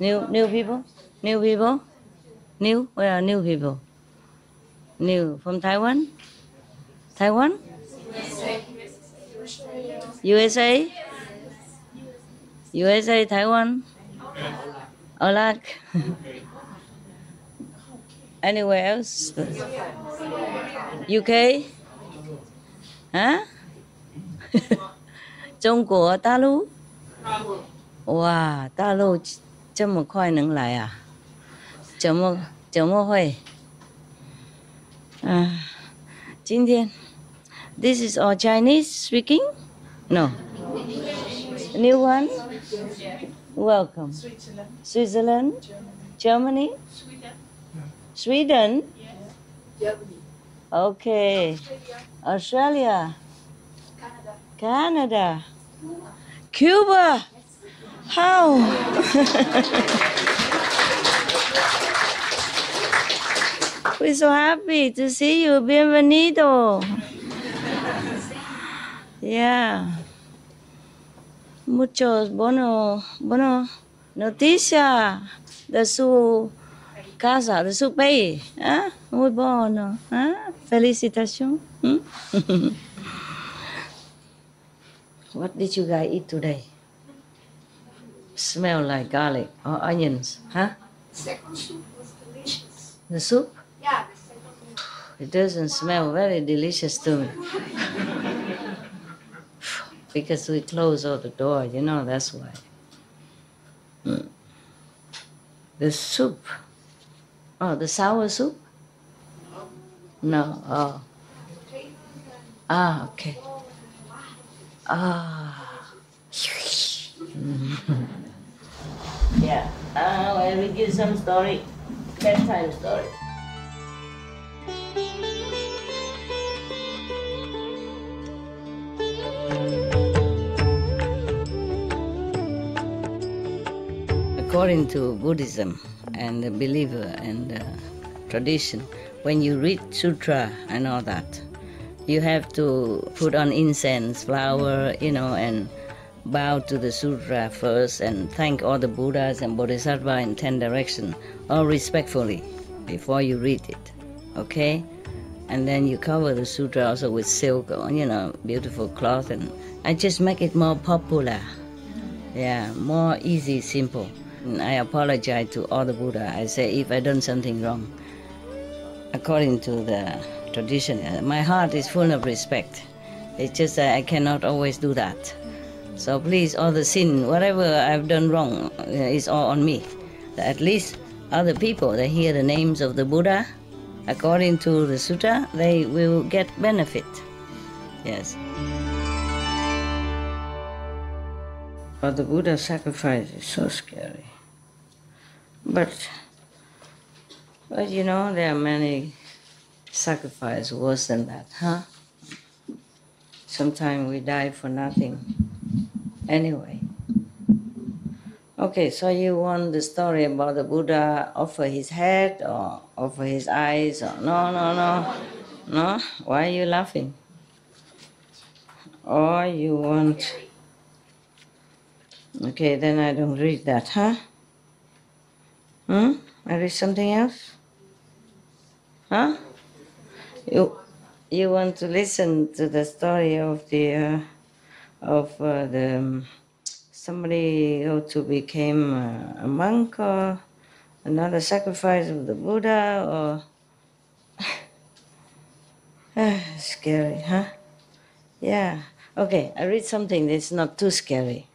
New people? New people? New? Where are new people? New from Taiwan? Taiwan? USA? USA, Taiwan? Iraq? Anywhere else? UK? Hả? Trung Quốc, Đại Lục? Wow, 大陆这么快能来啊？怎么会？今天 This is all Chinese speaking? No. New one? Welcome. Switzerland? Germany? Sweden? Okay. Australia? Canada? Cuba? How? We're so happy to see you. Bienvenido. Yeah. Muchos bueno noticia de su casa, de su país. ¿Eh? Muy bueno. ¿Eh? Felicitación. What did you guys eat today? Smell like garlic or onions, huh? The second soup was delicious. The soup? Yeah, the second soup. It doesn't smell very delicious to me. Because we close all the door, you know, that's why. The soup. Oh, the sour soup? No. Oh. Ah, okay. Ah. Yeah. I will give some story. Bedtime story. According to Buddhism and the believer and the tradition, when you read sutra and all that, you have to put on incense, flower, and bow to the sutra first and thank all the Buddhas and Bodhisattvas in 10 directions, all respectfully, before you read it, okay? And then you cover the sutra also with silk or, beautiful cloth, and I just make it more popular. Yeah, more easy, simple. And I apologize to all the Buddha. I say if I done something wrong, according to the tradition, my heart is full of respect. It's just that I cannot always do that. So please, all the sin, whatever I've done wrong, is all on me. At least other people, they hear the names of the Buddha, according to the sutta, they will get benefit. Yes. But the Buddha sacrifice is so scary. But there are many sacrifices worse than that, huh? Sometimes we die for nothing. Anyway. Okay, so you want the story about the Buddha offer his head or offer his eyes or no? No? Why are you laughing? Or you want... Okay, then I don't read that, huh? I read something else? Huh? You want to listen to the story of the somebody who to became a monk or another sacrifice of the Buddha or scary, huh? Yeah. Okay, I read something that's not too scary.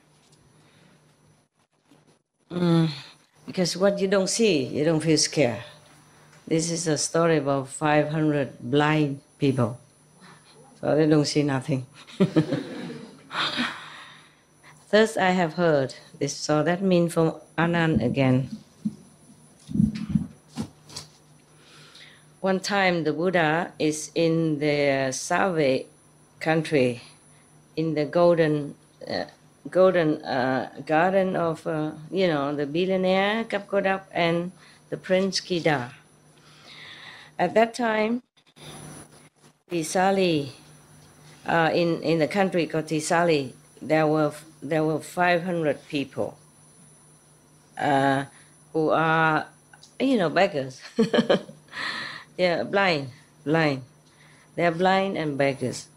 Because what you don't see, you don't feel scared. This is a story about 500 blind people. So they don't see nothing. Thus I have heard this. So that means from Anand again. One time the Buddha is in the Save country, in the golden garden of, the billionaire Kapkodak and the Prince Kida. At that time, Tisali, in the country called Tisali, there were 500 people. who are, beggars. Yeah, blind. They are blind and beggars.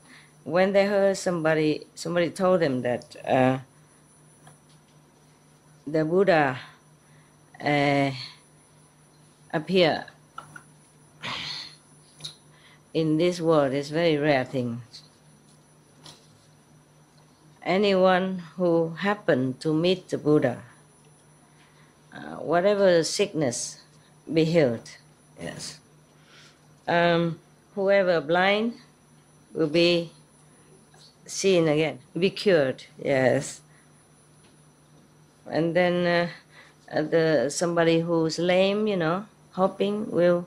When they heard somebody told them that the Buddha appear in this world is very rare thing. Anyone who happened to meet the Buddha, whatever sickness, be healed. Yes. Whoever blind will be seen again, be cured. Yes. And then somebody who's lame, hopping, will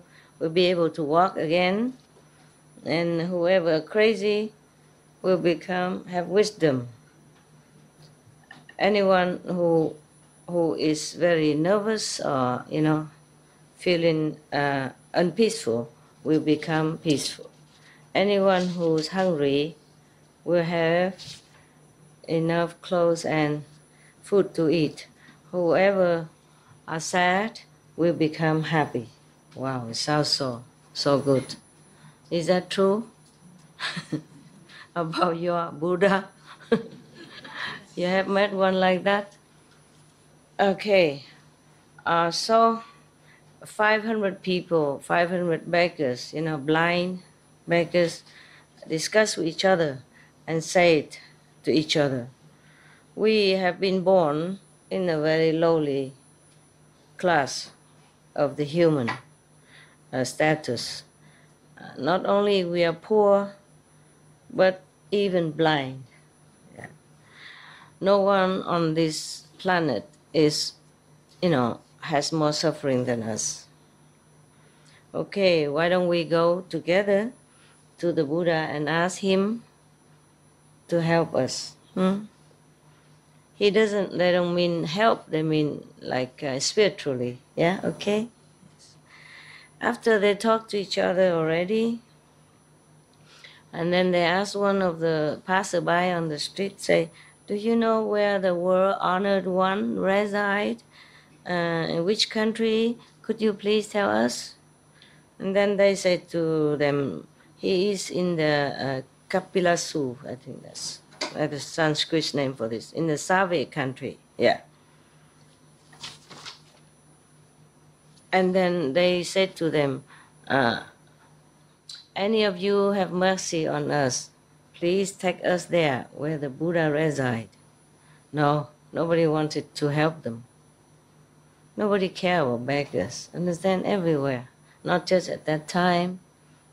be able to walk again. And whoever crazy will have wisdom. Anyone who is very nervous or feeling unpeaceful will become peaceful. Anyone who's hungry will have enough clothes and food to eat. Whoever are sad will become happy. Wow, it sounds so good. Is that true? About your Buddha? You have met one like that? Okay. So 500 people, 500 beggars, blind beggars, discuss with each other and say it to each other. We have been born in a very lowly class of the human status. Not only we are poor, but even blind. Yeah. No one on this planet is, has more suffering than us. Okay, why don't we go together to the Buddha and ask him to help us? They don't mean help, they mean like spiritually. Yeah, okay? After they talk to each other already, and then they ask one of the passerby on the street, say, do you know where the world honored one reside? In which country? Could you please tell us? And then they say to them, he is in the Kapilasu, I think that's the Sanskrit name for this, in the Save country. Yeah. And then they said to them, any of you have mercy on us, please take us there where the Buddha reside. No, nobody wanted to help them. Nobody cared about beggars. Understand? Everywhere. Not just at that time,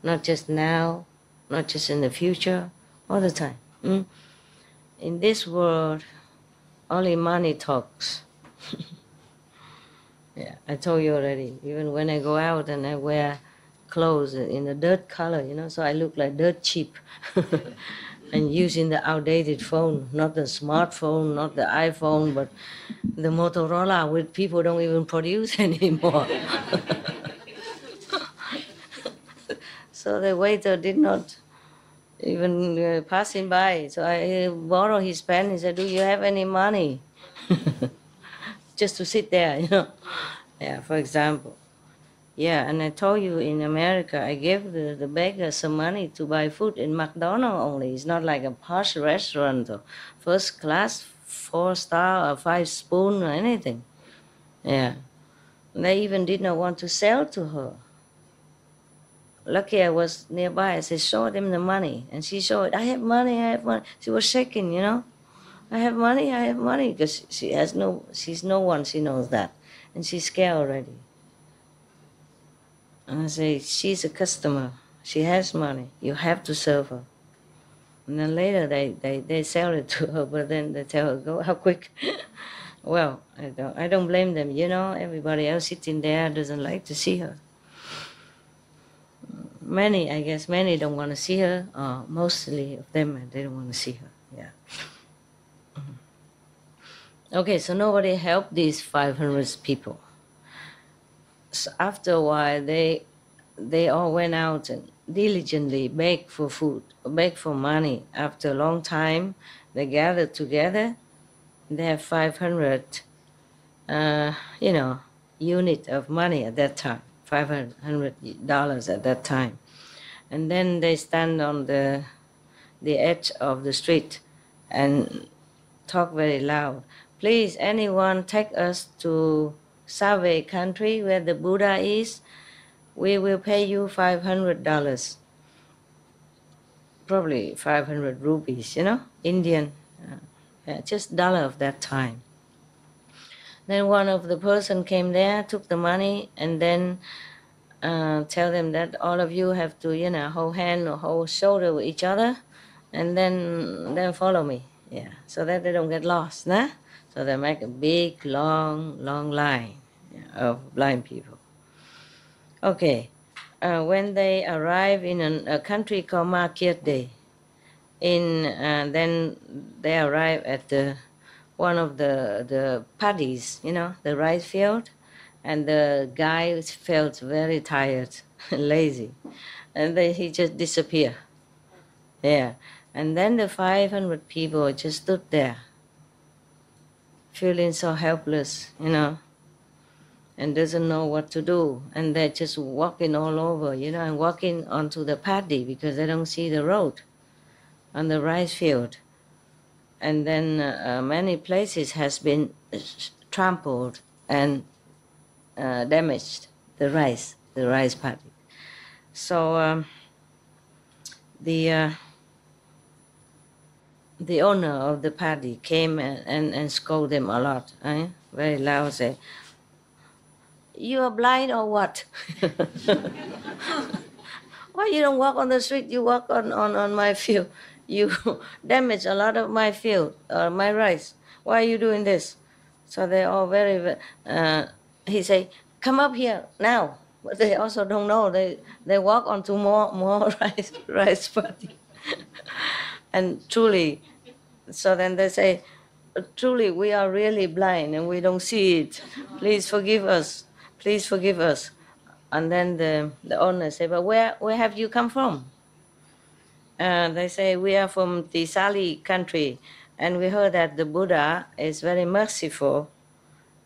not just now, not just in the future, all the time. In this world, only money talks. Yeah, I told you already. Even when I go out and I wear clothes in a dirt color, so I look like dirt cheap. And using the outdated phone, not the smartphone, not the iPhone, but the Motorola, which people don't even produce anymore. So the waiter did not even passing by. So I borrowed his pen. He said, do you have any money? Just to sit there, Yeah, for example. Yeah, and I told you in America, I gave the beggars some money to buy food in McDonald's only. It's not like a posh restaurant or first class, 4-star or 5-spoon or anything. Yeah. And they even did not want to sell to her. Lucky I was nearby. I said, show them the money. And she showed, I have money, I have money. She was shaking, I have money, because she's no one, she knows that. And she's scared already. And I say, she's a customer. She has money. You have to serve her. And then later they sell it to her, but then they tell her, go how quick. Well, I don't blame them. Everybody else sitting there doesn't like to see her. Many don't want to see her. Mostly of them, they don't want to see her. Yeah. Okay, so nobody helped these 500 people. So after a while, they all went out and diligently begged for food, begged for money. After a long time, they gathered together. They have 500 you know, unit of money at that time, $500 at that time. And then they stand on the edge of the street and talk very loud. Please, anyone take us to Save country where the Buddha is. We will pay you $500. Probably 500 rupees, you know, Indian, just dollar of that time. Then one of the person came there, took the money, and then tell them that all of you have to, you know, hold hand or hold shoulder with each other, and then follow me, yeah, so that they don't get lost, nah? So they make a big, long line, yeah, of blind people. Okay, when they arrive in a country called Market Day, then they arrive at one of the paddies, you know, the rice field, and the guy felt very tired, lazy, and then he just disappeared. Yeah, and then the 500 people just stood there, feeling so helpless, you know, and doesn't know what to do, and they're just walking all over, you know, and walking onto the paddy because they don't see the road on the rice field. And then many places has been trampled and damaged, the rice paddy. So the owner of the paddy came and scolded them a lot, very loud, say, "You are blind or what? Why you don't walk on the street? You walk on my field. You damage a lot of my field, my rice. Why are you doing this?" So they all he say, "Come up here now." But they also don't know. They walk onto more rice paddy. And truly, so then they say, "Truly, we are really blind and we don't see it. Please forgive us. Please forgive us." And then the owner say, "But where have you come from?" They say, "We are from the Sali country, and we heard that the Buddha is very merciful,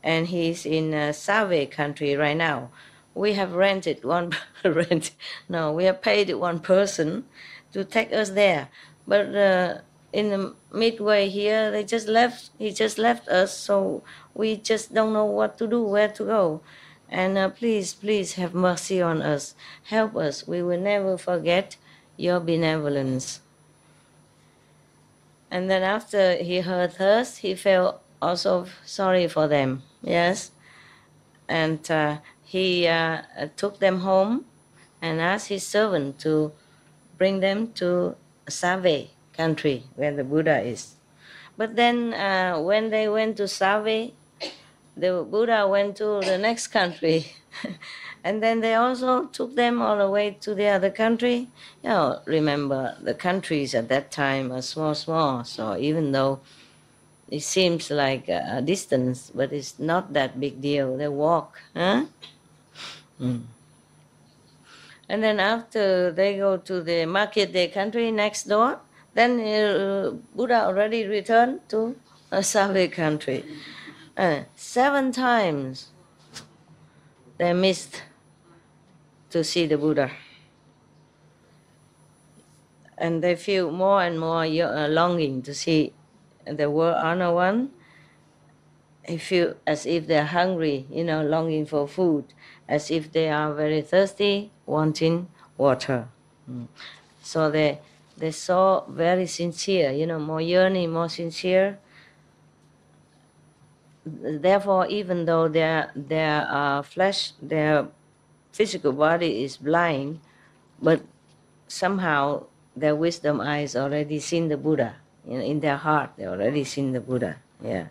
and he's in Save country right now. We have rented one we have paid one person to take us there, but in the midway here, he just left us, so we just don't know what to do, where to go. And please have mercy on us. Help us. We will never forget your benevolence." And then after he heard us, he felt also sorry for them. Yes. And he took them home and asked his servant to bring them to Save country where the Buddha is. But then when they went to Save, the Buddha went to the next country. And then they also took them all the way to the other country. You know, remember, the countries at that time are small. So even though it seems like a distance, but it's not that big deal. They walk. Huh? Mm. And then after they go to the Market Day country next door, then Buddha already returned to a Save country. 7 times they missed to see the Buddha. And they feel more and more longing to see the world honor one. They feel as if they're hungry, you know, longing for food, as if they are very thirsty, wanting water. So they saw very sincere, you know, more yearning, more sincere. Therefore, even though their flesh, their physical body is blind, but somehow their wisdom eyes already seen the Buddha. In their heart, they already seen the Buddha. Yeah.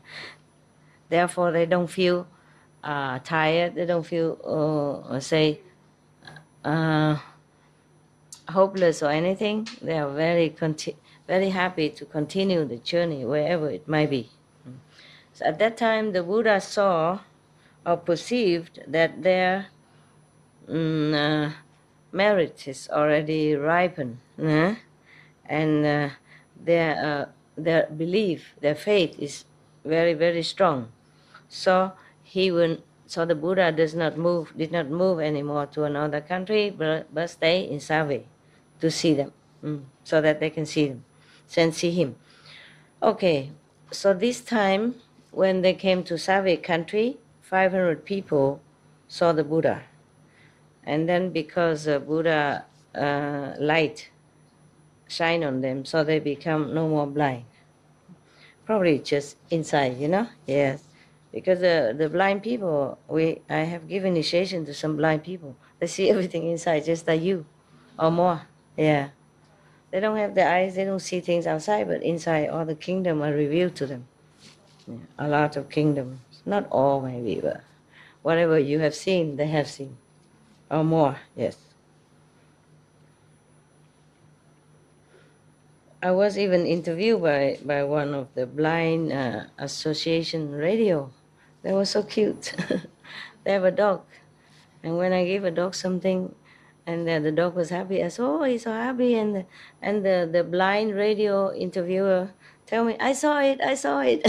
Therefore, they don't feel tired. They don't feel, hopeless or anything. They are very happy to continue the journey wherever it might be. So at that time, the Buddha saw or perceived that their merit is already ripened, and their belief, their faith is very, very strong. So So the Buddha did not move anymore to another country, but stay in Savi to see them, so that they can see him. Okay, so this time when they came to Savi country, 500 people saw the Buddha. And then because the Buddha light shine on them, so they become no more blind. Probably just inside, Yes. Because the blind people, I have given initiation to some blind people. They see everything inside, just like you, or more. Yeah. They don't have the eyes, they don't see things outside, but inside all the kingdom are revealed to them. Yeah. A lot of kingdoms. Not all, maybe, but whatever you have seen, they have seen. Or more, yes. I was even interviewed by one of the blind association radio. They were so cute. They have a dog. And when I gave a dog something, and the dog was happy, I said, oh, he's so happy. And the blind radio interviewer tell me, I saw it.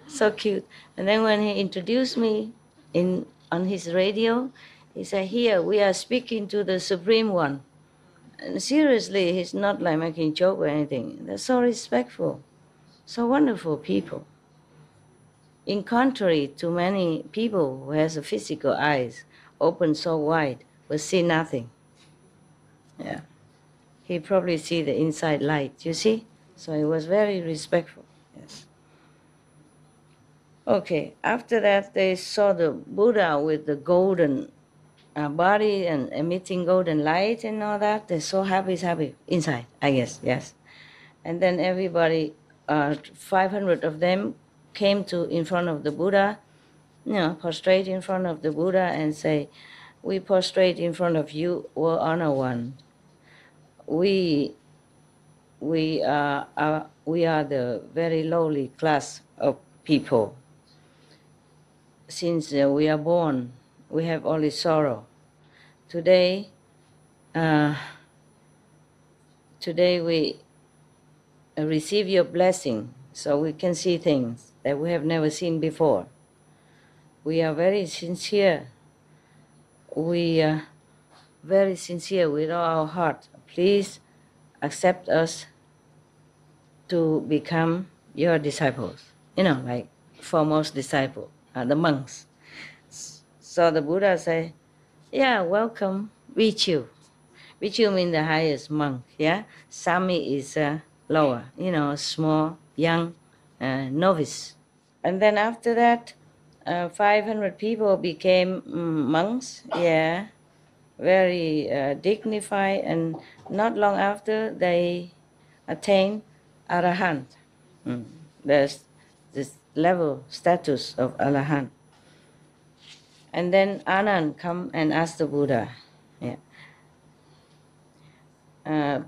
So cute. And then when he introduced me on his radio, he said, here, we are speaking to the Supreme One. And seriously, he's not like making joke or anything. They're so respectful, so wonderful people. In contrary to many people who has a physical eyes open so wide but see nothing. Yeah, he probably see the inside light. You see, so he was very respectful. Yes. Okay. After that, they saw the Buddha with the golden body and emitting golden light and all that. They're so happy inside, I guess, yes. And then everybody, 500 of them came in front of the Buddha, prostrate in front of the Buddha and say, we prostrate in front of you, O Honor One. We are the very lowly class of people. Since we are born, we have only sorrow. Today we receive your blessing, so we can see things that we have never seen before. We are very sincere. We are very sincere with all our heart. Please accept us to become your disciples. Like foremost disciple, the monks. So the Buddha say, yeah, welcome, Vichu. Vichu means the highest monk, yeah? Sami is lower, small, young, novice. And then after that, 500 people became monks, yeah, very dignified, and not long after they attained Arahant. There's this level, status of Arahant. And then Anand come and ask the Buddha,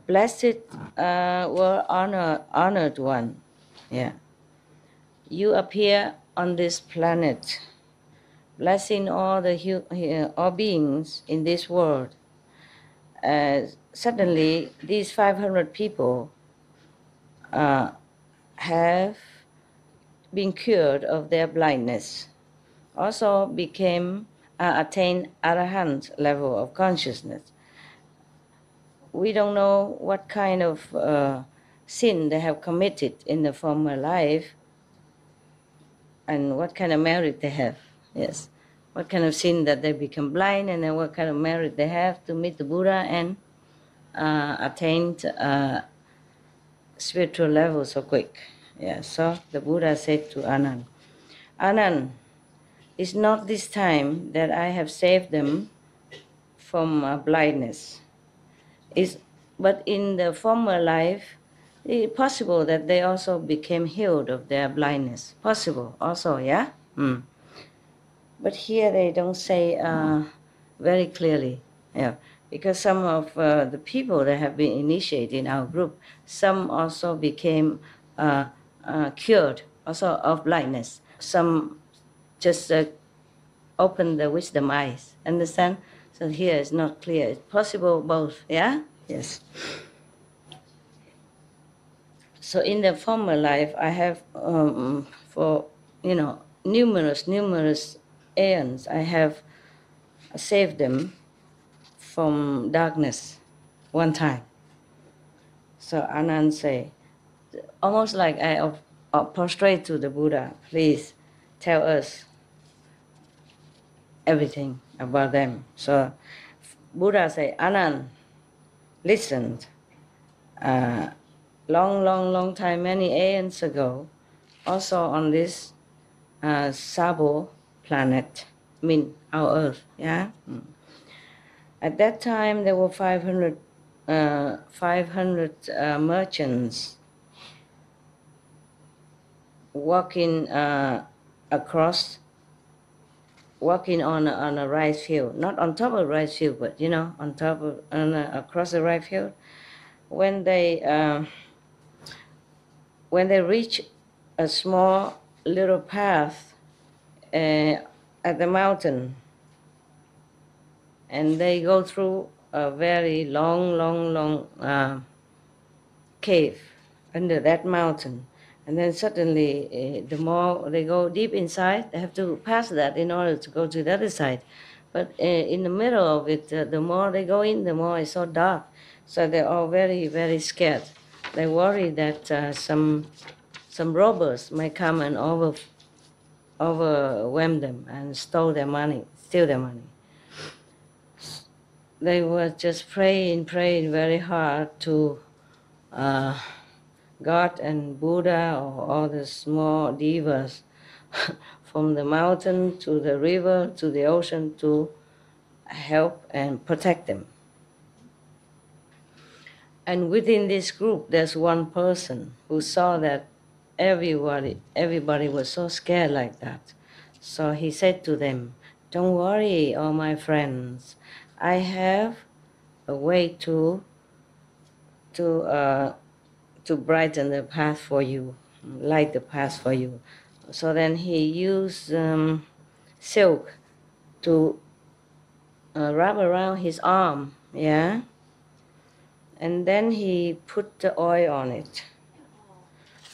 blessed were honored one, you appear on this planet, blessing all all beings in this world. Suddenly, these 500 people have been cured of their blindness, also attained Arahant level of consciousness. We don't know what kind of sin they have committed in the former life and what kind of merit they have. Yes, what kind of sin that they become blind, and then what kind of merit they have to meet the Buddha and attain spiritual level so quick. Yeah, so the Buddha said to Anand, Anand, it's not this time that I have saved them from blindness. But in the former life, it's possible that they also became healed of their blindness. Possible also, yeah? But here they don't say very clearly, because some of the people that have been initiated in our group, some also became cured also of blindness. Some just opened the wisdom eyes, understand? So here it's not clear. It's possible both, yeah? Yes. So in the former life, I have, numerous aeons, I have saved them from darkness one time. So Anand say, almost like I prostrate to the Buddha, please tell us everything about them. So Buddha say, Anand, listen, long time, many aeons ago, also on this Sabo planet, I mean our Earth, yeah? At that time, there were 500 merchants walking on a rice field, not on top of a rice field, but on top of across the rice field. When they reach a small little path at the mountain, and they go through a very long cave under that mountain. And then suddenly, the more they go deep inside, they have to pass that in order to go to the other side. But in the middle of it, the more they go in, the more it's so dark. So they're all very, very scared. They worry that some robbers might come and overwhelm them and steal their money. They were just praying very hard to God and Buddha or all the small devas from the mountain to the river to the ocean to help and protect them. And within this group, there's one person who saw that everybody was so scared like that. So he said to them, don't worry, all my friends. I have a way to brighten the path for you, light the path for you. So then he used silk to wrap around his arm, yeah? And then he put the oil on it.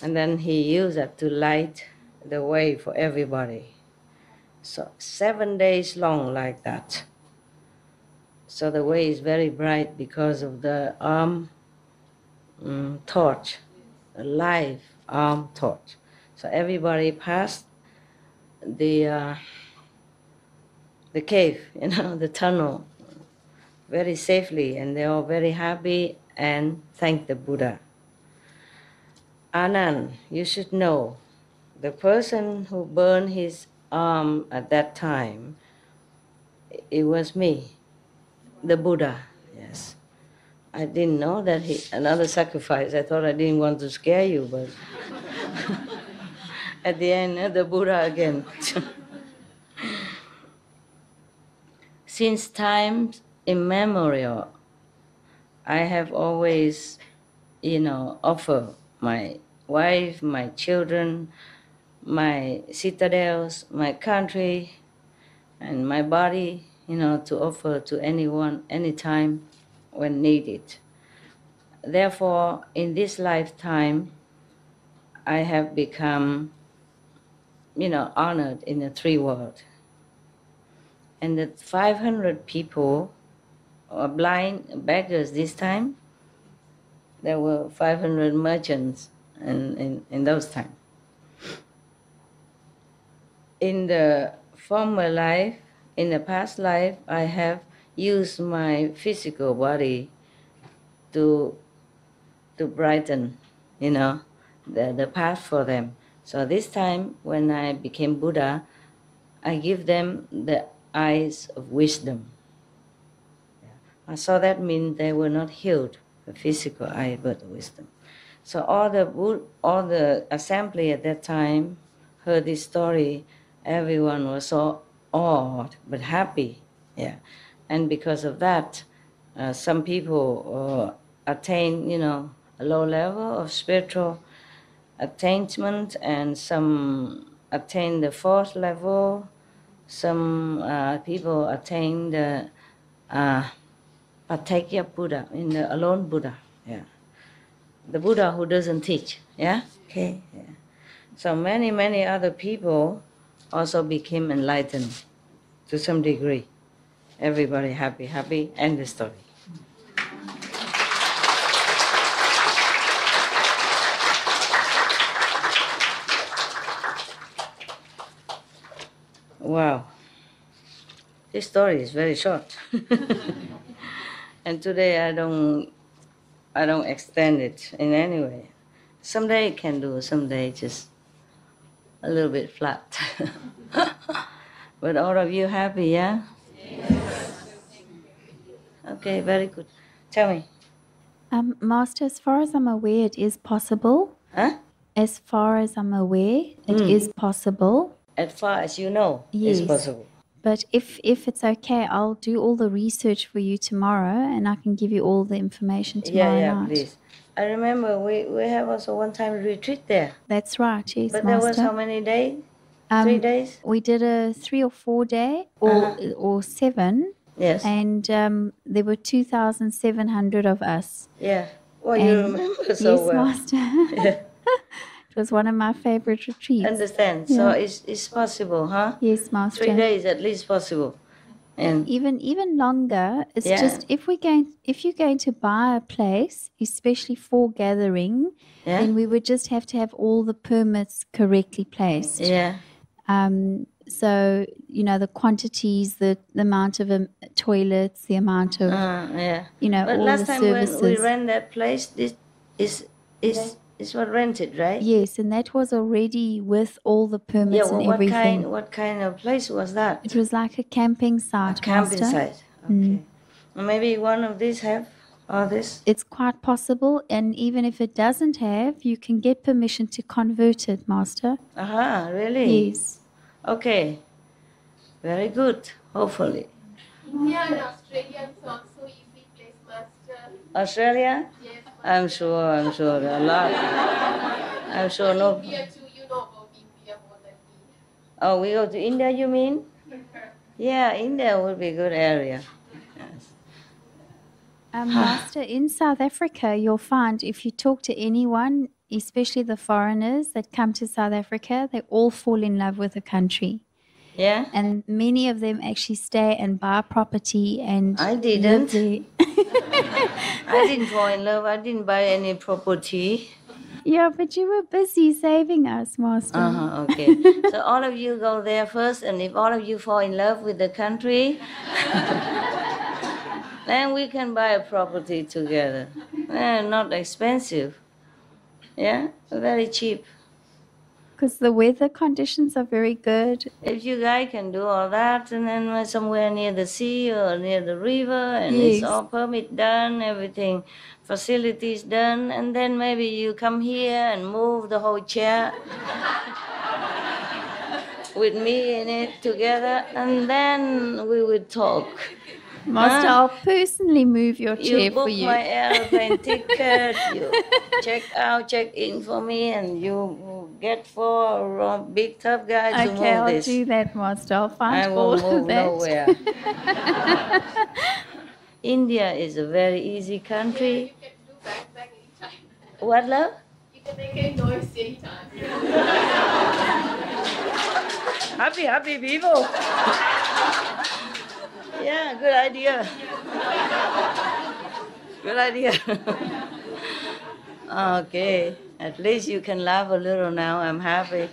And then he used that to light the way for everybody. So 7 days long like that. So the way is very bright because of the arm torch, a live arm torch. So everybody passed the cave, the tunnel, very safely, and they're all very happy and thank the Buddha. Anand, you should know, the person who burned his arm at that time, it was me, the Buddha, yes. I didn't know that another sacrifice. I thought I didn't want to scare you, but at the end, the Buddha again. Since times immemorial, I have always, offered my wife, my children, my citadels, my country, and my body, to offer to anyone, anytime, when needed. Therefore, in this lifetime, I have become, honored in the three worlds. And the 500 people are blind beggars this time. There were 500 merchants in those times. In the former life, in the past life, I have used my physical body to brighten, the path for them. So this time, when I became Buddha, I give them the eyes of wisdom. So that means they were not healed, the physical eye, but the wisdom. So all the assembly at that time heard this story. Everyone was so awed but happy, yeah. And because of that, some people attain, a low level of spiritual attainment, and some attain the fourth level. Some people attain the Patekya Buddha, in the alone Buddha, yeah. The Buddha who doesn't teach, yeah? Okay, yeah. So many other people also became enlightened to some degree. Everybody happy, end the story. Wow. This story is very short. And today I don't extend it in any way. Someday I can do, someday just a little bit flat. But all of you happy, yeah? Yes. Okay, very good. Tell me. Master, as far as I'm aware, it is possible. Huh? As far as I'm aware, it is possible. As far as you know, Yes. it's possible. But if it's okay, I'll do all the research for you tomorrow, and I can give you all the information tomorrow night. Please. I remember we have also one time retreat there. That's right, yes, But Master. there was how many days? 3 days? We did a 3 or 4 day, or 7. Yes. And there were 2,700 of us. Yeah. Well, you remember so yes, well. Master. Yeah. It was one of my favorite retreats. Understand. Yeah. So it's possible, huh? Yes, Master. 3 days at least possible. And even longer. It's Yeah. just if you're going to buy a place, especially for gathering, Yeah. then we would just have to have all the permits correctly placed. yeah. So the quantities, the amount of toilets, the amount of Yeah. But all last the time services. when we rent that place, this is what rented, right? Yes, and that was already with all the permits Yeah. Well, and everything. what kind of place was that? It was like a camping site. Camping Master. site. Okay. Well, maybe one of these have all this. It's quite possible, and even if it doesn't have, you can get permission to convert it, Master. Aha, really? Yes. Okay. Very good. Hopefully. India and Australia is also easy place, Master. Australia? Yes, I'm sure a lot. I'm sure no. India too, you know about India more than me. Oh, we go to India, you mean? Yeah, India would be a good area. Yes. Master, in South Africa, you'll find if you talk to anyone, especially the foreigners that come to South Africa, they all fall in love with the country. Yeah? And many of them actually stay and buy property and I live didn't. there. I didn't fall in love. I didn't buy any property. Yeah, but you were busy saving us, Master. Okay. So all of you go there first, and if all of you fall in love with the country, then we can buy a property together. Not expensive. Yeah? Very cheap. Because the weather conditions are very good. If you guys can do all that, and then somewhere near the sea or near the river, and Yes. it's all permit done, everything, facilities done, and then maybe you come here and move the whole chair with me in it together, and then we would talk. Master, I'll personally move your chair You book for you. my airplane ticket, you check in for me, and you get 4 big tough guys to Okay, move I'll this. do that, Master. I'll find I all won't of move that. nowhere. India is a very easy country. You can do backpack anytime. What, love? You can make any noise anytime. Happy people. Yeah, good idea. Good idea. Okay, at least you can laugh a little now. I'm happy.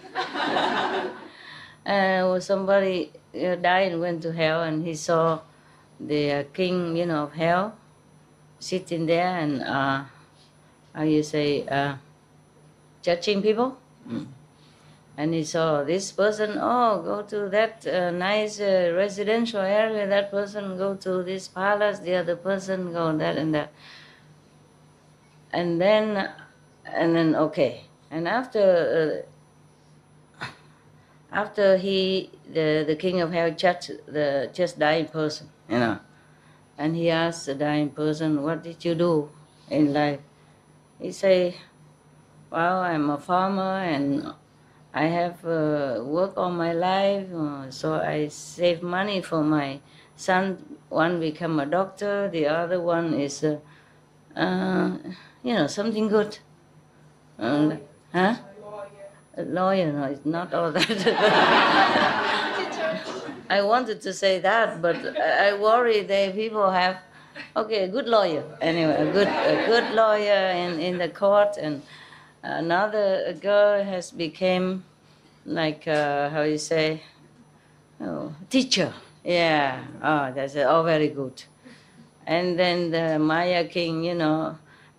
Somebody died and went to hell, and he saw the king, of hell, sitting there and how you say, judging people. And he saw this person, go to that nice residential area, that person go to this palace, the other person go that and that. And then okay. And after the king of hell judged the just dying person, and he asked the dying person, what did you do in life? He say, well, I'm a farmer and I have worked all my life, so I save money for my son. One become a doctor, the other one is, something good. Huh? A lawyer, no, it's not all that. I wanted to say that, but I worry that people have, okay, a good lawyer. Anyway, a good lawyer in the court, and another girl has become like, how you say, teacher. Yeah, that's all very good. And then the Maya King,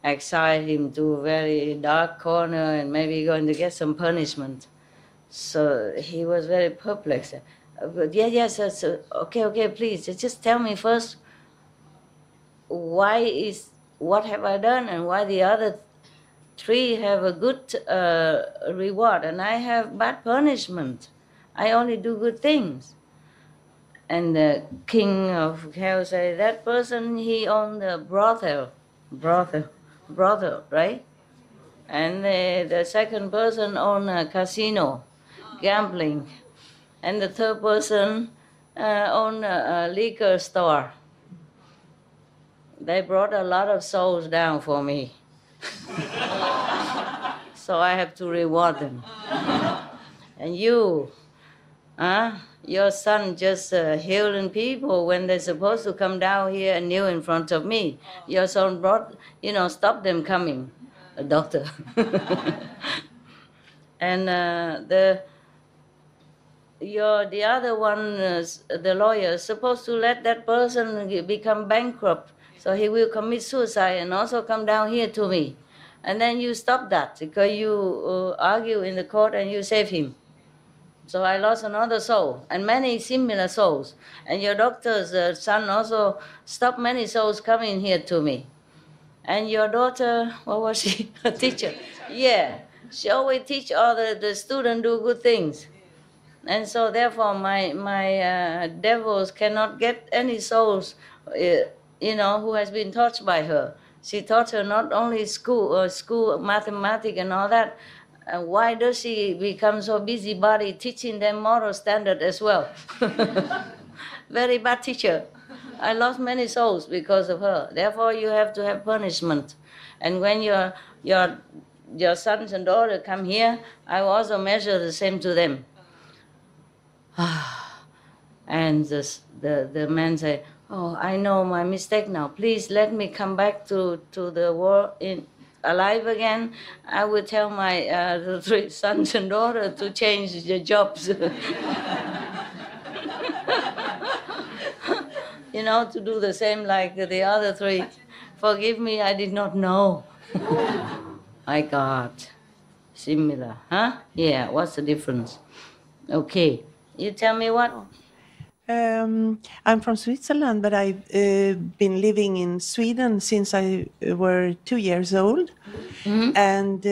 exiled him to a very dark corner and maybe going to get some punishment. So he was very perplexed. But yes, okay, please, just tell me first, what have I done and why the other three have a good reward and I have bad punishment. I only do good things. And the king of hell said, that person, he owned a brothel, right? And the second person owned a casino, gambling. And the third person owned a liquor store. They brought a lot of souls down for me. So I have to reward them. And you, your son just healing people when they're supposed to come down here and kneel in front of me. Your son brought, stop them coming, a doctor. And the other one, the lawyer, is supposed to let that person become bankrupt, so he will commit suicide and also come down here to me. And then you stop that because you argue in the court and you save him. So I lost another soul and many similar souls. And your doctor's son also stopped many souls coming here to me. And your daughter, what was she? A teacher. Yeah, she always teach all the students do good things. And so therefore my devils cannot get any souls, who has been touched by her. She taught her not only school mathematics and all that. Why does she become so busybody teaching them moral standard as well? Very bad teacher. I lost many souls because of her. Therefore, you have to have punishment. And when your sons and daughters come here, I will also measure the same to them. And the man say, oh, I know my mistake now. Please let me come back to the world alive again. I will tell my the three sons and daughters to change their jobs. To do the same like the other three. Forgive me, I did not know. My God. Similar, huh? Yeah, what's the difference? Okay. You tell me what? I'm from Switzerland, but I've been living in Sweden since I were 2 years old. Mm-hmm. And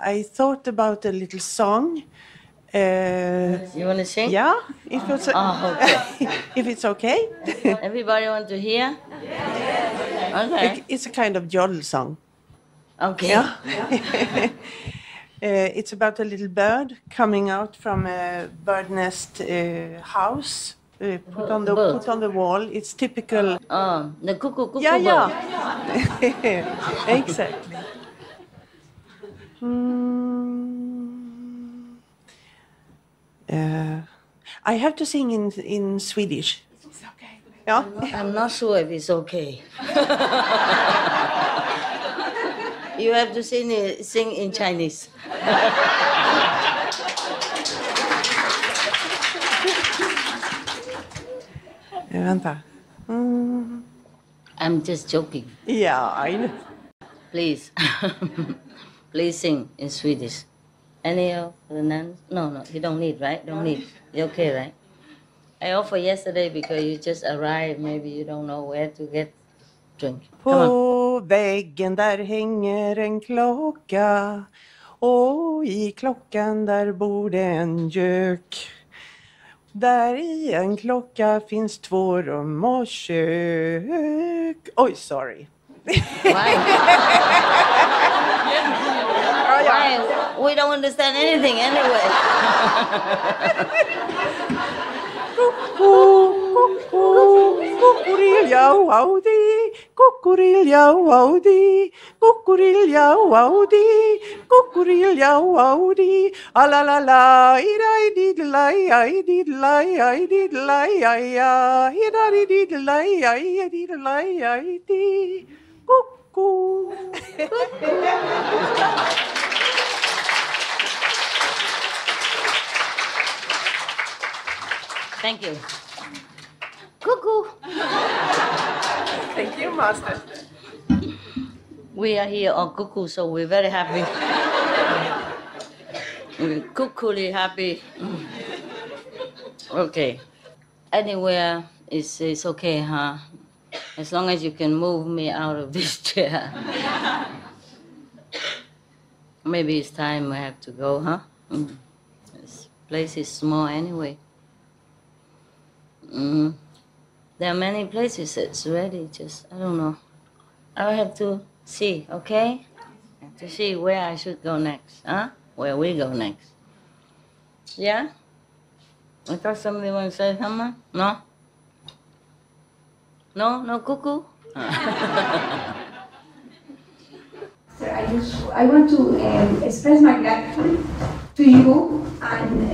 I thought about a little song. You want to sing? Yeah, if it's okay. If it's okay. Everybody want to hear? Yes. Okay. It's a kind of yodel song. Okay. Yeah. It's about a little bird coming out from a bird nest house. Put on the wall. It's typical. The cuckoo bird. Yeah. Exactly. I have to sing in Swedish. It's okay. Yeah. I'm not sure if it's okay. You have to sing in Chinese. Vänta. I'm just joking. Yeah, I know. Please. Please sing in Swedish. Any of the nuns? No, you don't need, right? Don't need. You're okay, right? I offered yesterday because you just arrived. Maybe you don't know where to get drink. På väggen där hänger en klocka, och i klockan där bor det en gök. Där i en klocka finns 2 rum och kök. Oj, sorry. Why? Why? We don't understand anything anyway. Kukurilja-wauti, kukurilja-wauti, kukurilja-wauti, kukurilja-wauti, alalala, idai-didlai, ai-didlai, ai-didlai, ai-ya, idai-didlai, ai-didlai, ai-di, kuku. Thank you. Cuckoo. Thank you, Master. We are here on cuckoo, so we're very happy. We're cuckooly happy. Okay. Anywhere is okay, huh? As long as you can move me out of this chair. Maybe it's time I have to go, huh? This place is small anyway. There are many places that's ready, just, I don't know. I have to see, okay? I have to see where I should go next, huh? Where we go next. Yeah? I thought somebody want to say something? No? No? No cuckoo? So I want to express my gratitude to you and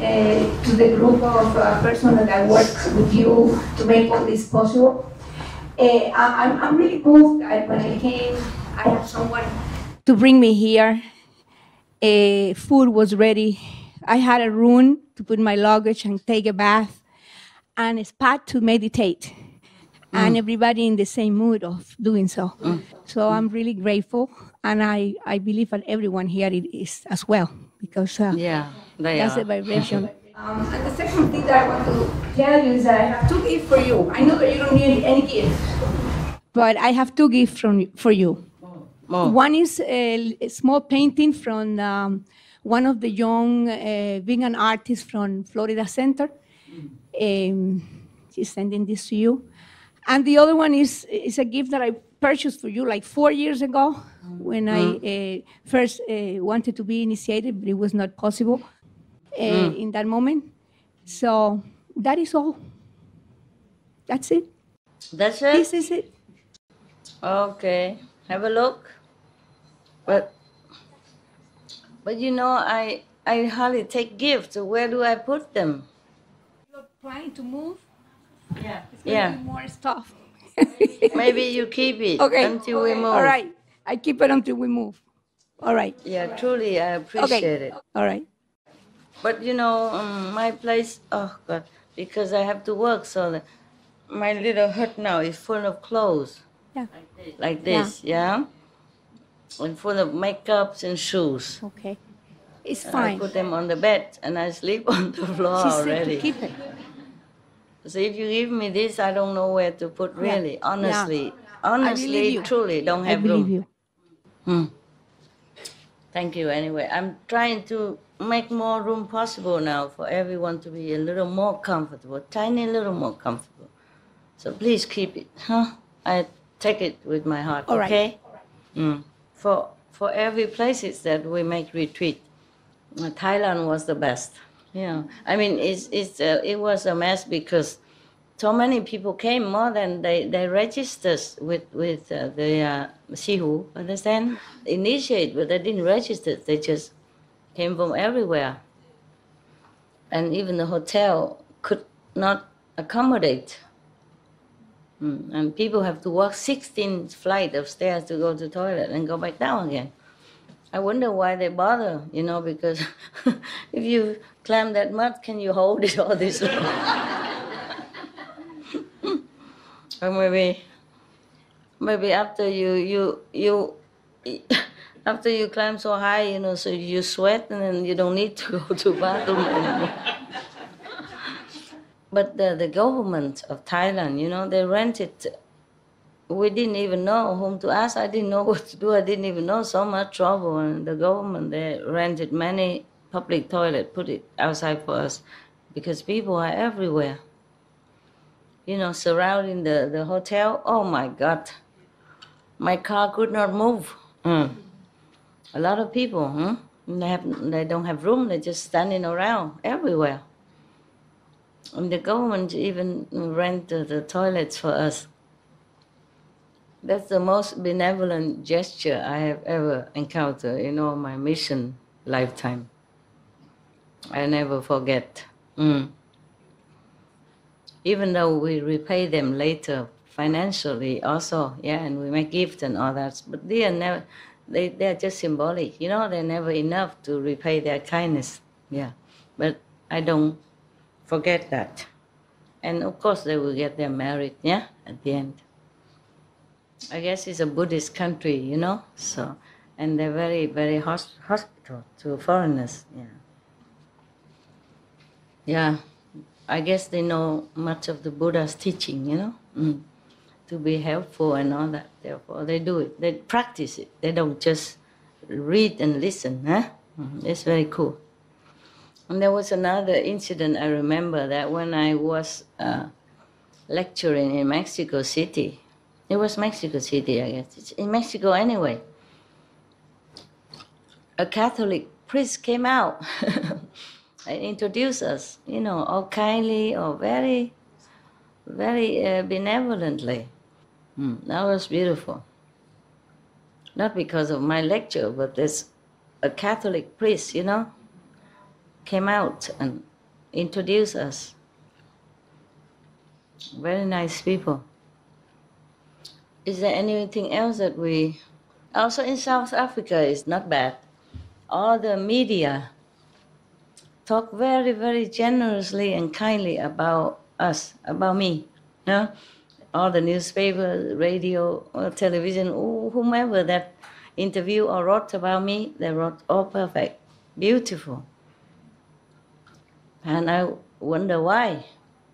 to the group of persons that work with you to make all this possible. I'm really moved that when I came, I have someone to bring me here. Food was ready. I had a room to put my luggage and take a bath, and a spot to meditate, and everybody in the same mood of doing so. So I'm really grateful, and I believe that everyone here is as well, because Yeah, they that's are. the vibration. And the second thing that I want to tell you is that I have two gifts for you. I know that you don't need any gift, but I have two gifts for you. Oh. One is a small painting from one of the young vegan artists from Florida Center. She's sending this to you. And the other one is a gift that I purchased for you like 4 years ago when I first wanted to be initiated, but it was not possible in that moment. So that is all. That's it. That's it? This is it. Okay, have a look. But you know, I hardly take gifts. So where do I put them? You're trying to move. Yeah. It's going to be more stuff. Maybe you keep it Okay. until we move. All right. I keep it until we move. All right. Yeah, truly, I appreciate it. All right. But you know, my place, oh God, because I have to work, so my little hut now is full of clothes. Yeah. Like this, yeah? And full of makeups and shoes. Okay. It's I fine. put them on the bed and I sleep on the floor She said to already. keep it. So if you give me this, I don't know where to put really. Yeah. Honestly, I believe honestly, you. truly, don't I have believe room. you. Thank you anyway. I'm trying to make more room possible now for everyone to be a little more comfortable, tiny little more comfortable. So please keep it, huh? I take it with my heart, All right. okay? For every places that we make retreat, Thailand was the best. Yeah, I mean it was a mess because so many people came, more than they registered with the Sihu, understand? Initiate, but they didn't register. They just came from everywhere, and even the hotel could not accommodate. And people have to walk 16 flights of stairs to go to the toilet and go back down again. I wonder why they bother, you know, because if you climb that much, can you hold it all this long? Or maybe after you after you climb so high, you know, so you sweat and then you don't need to go to bathroom anymore. But the government of Thailand, you know, they rented. We didn't even know whom to ask. I didn't know what to do. I didn't even know, so much trouble. And the government, they rented many public toilets, put it outside for us, because people are everywhere. You know, surrounding the hotel. Oh my God. My car could not move. A lot of people, they don't have room. They're just standing around everywhere. And the government even rent the toilets for us. That's the most benevolent gesture I have ever encountered in all my mission lifetime. I never forget. Even though we repay them later financially also, yeah, and we make gifts and all that, but they are never, they're just symbolic, you know, they're never enough to repay their kindness, yeah. But I don't forget that. And of course they will get their merit, yeah, at the end. I guess it's a Buddhist country, you know, so, and they're very, very hospitable to foreigners, yeah. Yeah, I guess they know much of the Buddha's teaching, you know, to be helpful and all that. Therefore, they do it. They practice it. They don't just read and listen, huh? It's very cool. And there was another incident I remember that when I was lecturing in Mexico City. It was Mexico City, I guess. It's in Mexico anyway. A Catholic priest came out and introduced us, you know, all kindly or very, very benevolently. That was beautiful. Not because of my lecture, but there's a Catholic priest, you know, came out and introduced us. Very nice people. Is there anything else that we... Also in South Africa is not bad. All the media talk very, very generously and kindly about us, about me. You know? All the newspapers, radio, or television, whomever that interview or wrote about me, they wrote all perfect, beautiful. And I wonder why.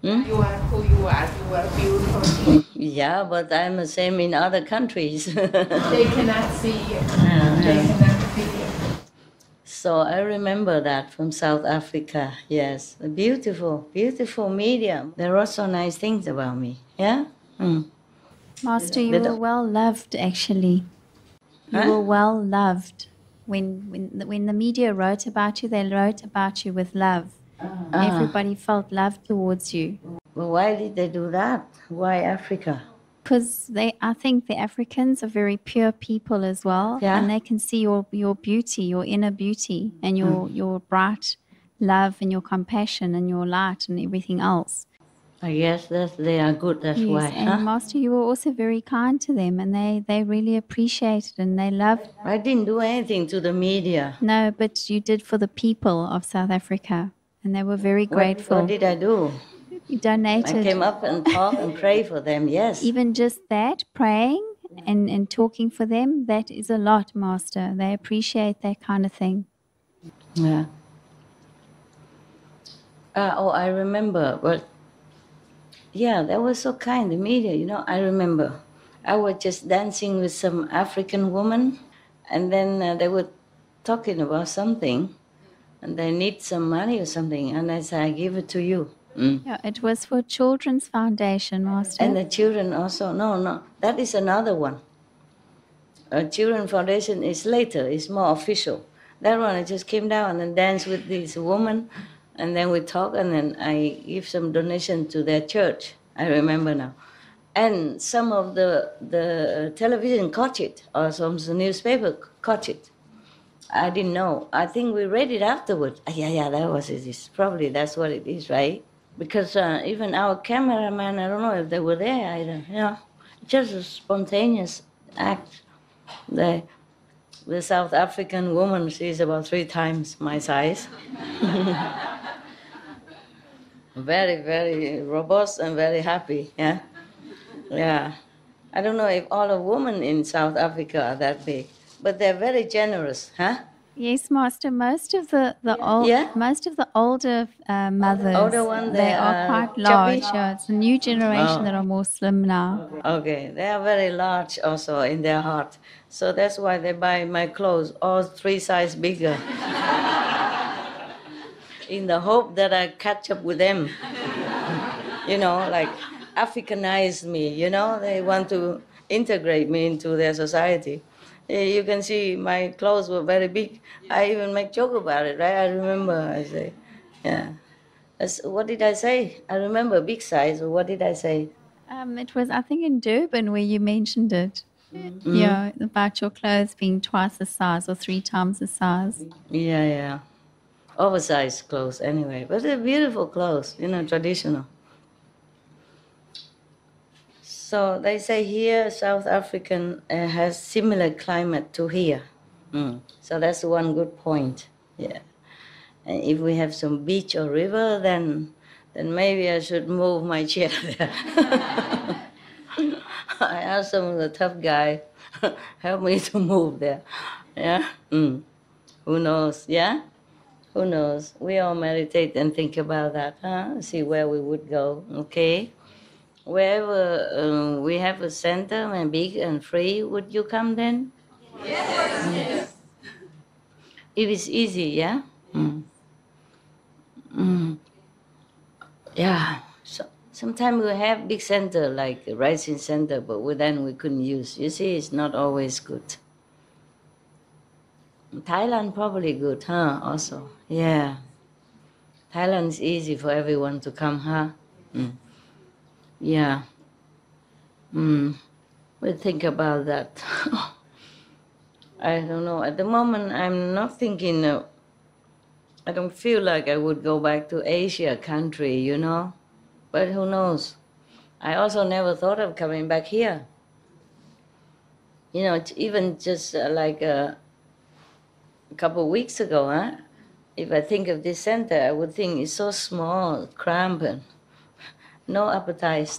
You are who you are. You are beautiful. Yeah, but I'm the same in other countries. They cannot see you. They cannot see you. So I remember that from South Africa, yes. A beautiful, beautiful media. They wrote so nice things about me, yeah? Master, you were well loved, actually. You were well loved. When the media wrote about you, they wrote about you with love. Everybody felt love towards you. Well, why did they do that? Why Africa? Because I think the Africans are very pure people as well. Yeah. And they can see your beauty, your inner beauty, and your bright love and your compassion and your light and everything else. I guess they are good, that's Yes, why. and Master, you were also very kind to them, and they really appreciated and they loved. I didn't do anything to the media. No, but you did for the people of South Africa, and they were very grateful. What did I do? You donated. I came up and talked and prayed for them, yes. Even just that, praying and talking for them, that is a lot, Master. They appreciate that kind of thing. Yeah. I remember, but yeah, that was so kind, the media, you know. I remember I was just dancing with some African woman, and then they were talking about something, and they need some money or something, and I said, I give it to you. Yeah, it was for Children's Foundation, Master. And the children also, no, that is another one. Children Foundation is later, it's more official. That one, I just came down and danced with this woman, and then we talk, and then I give some donation to their church. I remember now. And some of the television caught it, or some of the newspaper caught it. I didn't know. I think we read it afterwards. Yeah, that was it. Probably that's what it is, right? Because even our cameraman, I don't know if they were there either. You know, just a spontaneous act. The South African woman, she's about 3 times my size. Very, very robust and very happy, yeah? Yeah. I don't know if all the women in South Africa are that big, but they're very generous, huh? Yes, Master. Most of the older mothers, Older one, they are quite large. chubby? Yeah, it's a new generation that are more slim now. Okay, they are very large also in their heart. So that's why they buy my clothes all 3 sizes bigger. In the hope that I catch up with them. You know, like Africanize me, you know, they want to integrate me into their society. You can see my clothes were very big. I even make joke about it, right? I remember, I say, yeah. What did I say? I remember big size. Or what did I say? It was, I think, in Durban where you mentioned it. Yeah, about your clothes being twice the size or 3 times the size. Yeah. Oversized clothes anyway. But they're beautiful clothes, traditional. So they say here South African has similar climate to here. So that's one good point. Yeah. And if we have some beach or river, then maybe I should move my chair there. I asked some of the tough guy, help me to move there. Yeah. Who knows? Yeah. Who knows? We all meditate and think about that, huh? See where we would go. Okay. Wherever we have a center and big and free, would you come then? Yes. If it's easy, yeah? Yeah. So, sometimes we have big center like a rising center, but then we couldn't use. You see, it's not always good. Thailand probably good, huh? Also, yeah. Thailand is easy for everyone to come, huh? Yeah. We'll think about that. I don't know. At the moment, I'm not thinking. I don't feel like I would go back to Asia country, But who knows? I also never thought of coming back here. Even just like a couple of weeks ago, huh? If I think of this center, I would think it's so small, cramped, and no appetite.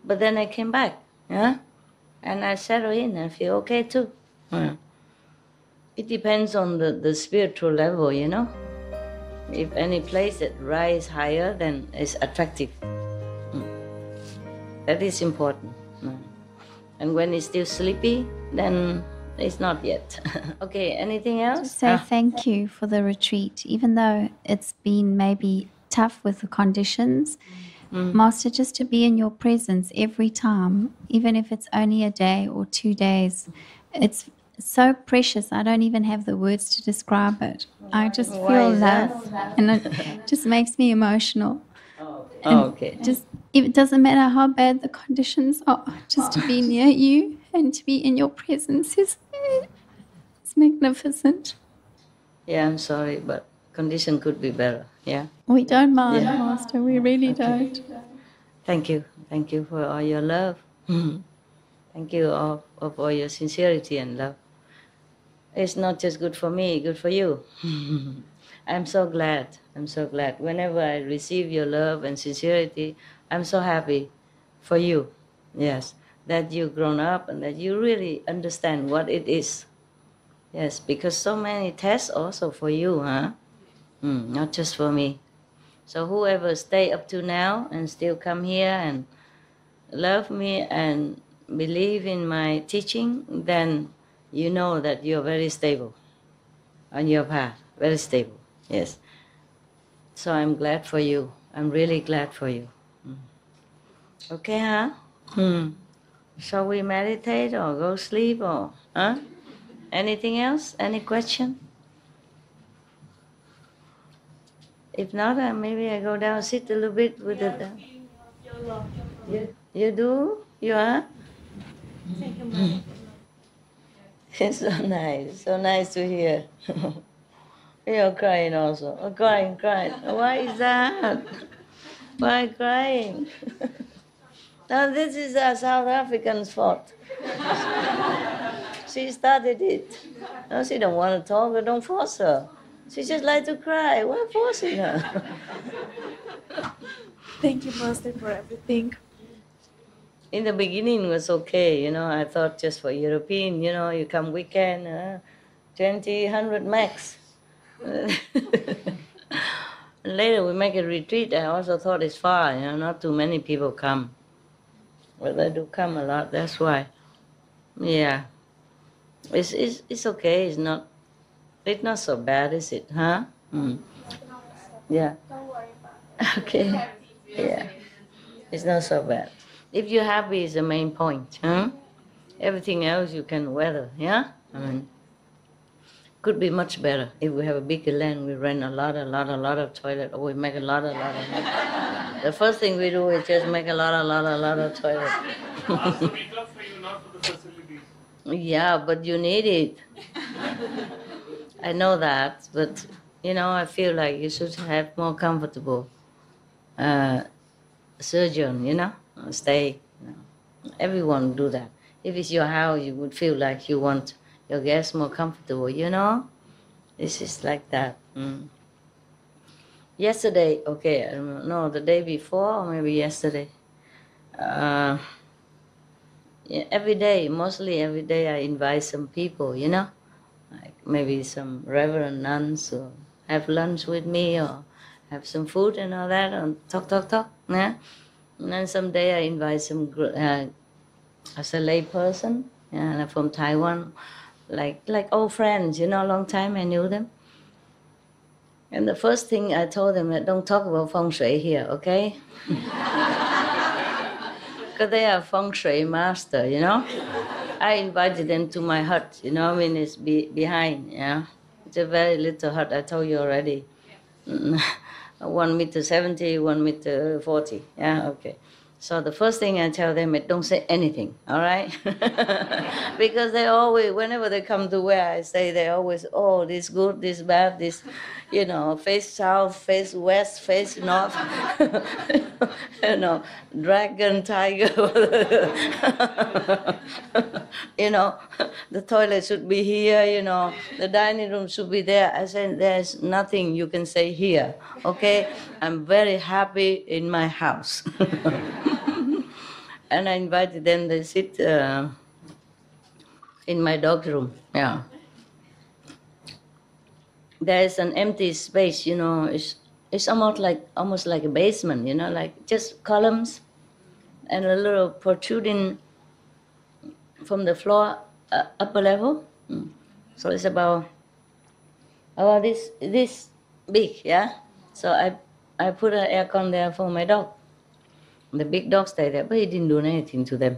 But then I came back, yeah? And I settle in and feel okay too. Yeah. It depends on the spiritual level, If any place that rise higher, then it's attractive. That is important. And when it's still sleepy, then it's not yet. Okay, anything else? Just say thank you for the retreat, even though it's been maybe tough with the conditions. Master, just to be in your presence every time, even if it's only a day or 2 days, it's so precious. I don't even have the words to describe it. I just feel love, and it just makes me emotional. Okay. It doesn't matter how bad the conditions are, just to be near you and to be in your presence is magnificent. Yeah, I'm sorry, but condition could be better. Yeah. We don't mind, Master. We really don't. Thank you. Thank you for all your love. Thank you of all your sincerity and love. It's not just good for me, good for you. I'm so glad. I'm so glad. Whenever I receive your love and sincerity, I'm so happy for you. Yes, that you've grown up and that you really understand what it is. Yes, because so many tests also for you, huh? Not just for me. So whoever stay up to now and still come here and love me and believe in my teaching, then you know that you're very stable on your path, very stable, yes. So I'm glad for you. I'm really glad for you. Okay, huh? Shall we meditate or go sleep or, huh? Anything else? Any question? If not, maybe I go down, sit a little bit with the... You do? You are? It's so nice to hear. You're crying also. Oh, crying. Why is that? Why crying? Now this is a South African's fault. She started it. No, she don't want to talk, but don't force her. She just like to cry. Why forcing her? Thank you, Master, for everything. In the beginning it was okay, I thought just for European, you come weekend, 20, 100 max. Later we make a retreat. I also thought it's far, not too many people come. But they do come a lot, that's why. Yeah. It's okay, it's not so bad, is it, huh? Yeah. Don't worry about it. Okay. Yeah. It's not so bad. If you're happy is the main point, huh? Everything else you can weather, yeah? Could be much better. If we have a bigger land, we rent a lot of toilet, or we make a lot of. The first thing we do is just make a lot of toilet. Ask the big club for you, not for the facilities. Yeah, but you need it. I know that, but I feel like you should have more comfortable surgeon, stay. Everyone do that. If it's your house, you would feel like you want your guests more comfortable, This is like that. Yesterday, okay, I don't know, the day before or maybe yesterday. Yeah, mostly every day I invite some people, like maybe some reverend nuns who have lunch with me or have some food and all that and talk, yeah. And then someday I invite some as a lay person, yeah, from Taiwan, like old friends, long time I knew them. And the first thing I told them that don't talk about feng shui here, okay? Because they are feng shui master, I invited them to my hut, it's behind, yeah. It's a very little hut, I told you already. 1.70 m, 1.40 m, yeah, okay. So the first thing I tell them is don't say anything, all right? Because they always, whenever they come to where I say, they always, oh, this good, this bad, this, face south, face west, face north, dragon, tiger, the toilet should be here, the dining room should be there. I said, there's nothing you can say here, okay? I'm very happy in my house. And I invited them to sit in my dog's room, yeah. There's an empty space, it's almost like a basement, like just columns and a little protruding from the floor upper level. So it's about this big, yeah. So I put an aircon there for my dog. The big dog stayed there, but he didn't do anything to them.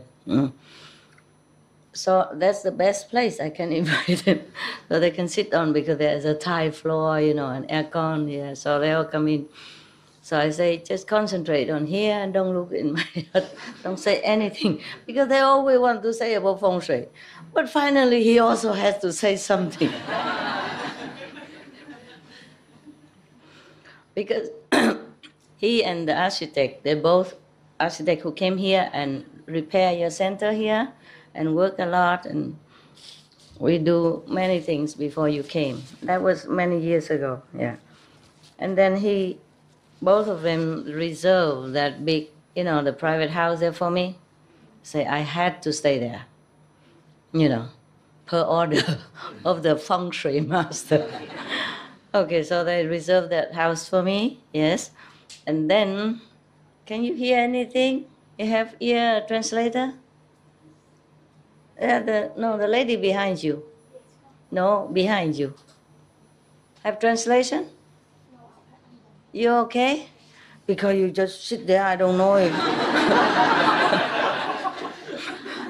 So that's the best place I can invite them, so they can sit on, because there's a tile floor, an aircon, yeah, so they all come in. So I say, just concentrate on here and don't look in my head, don't say anything, because they always want to say about feng shui. But finally, he also has to say something. Because he and the architect, they're both architect who came here and repair your center here and work a lot, and we do many things before you came. That was many years ago, yeah. And then both of them reserved that big, the private house there for me. Say I had to stay there, per order of the feng shui master. Okay, so they reserved that house for me, yes. And then, can you hear anything? You have ear translator? Yeah, the lady behind you. No, behind you. Have translation? You okay? Because you just sit there, I don't know if...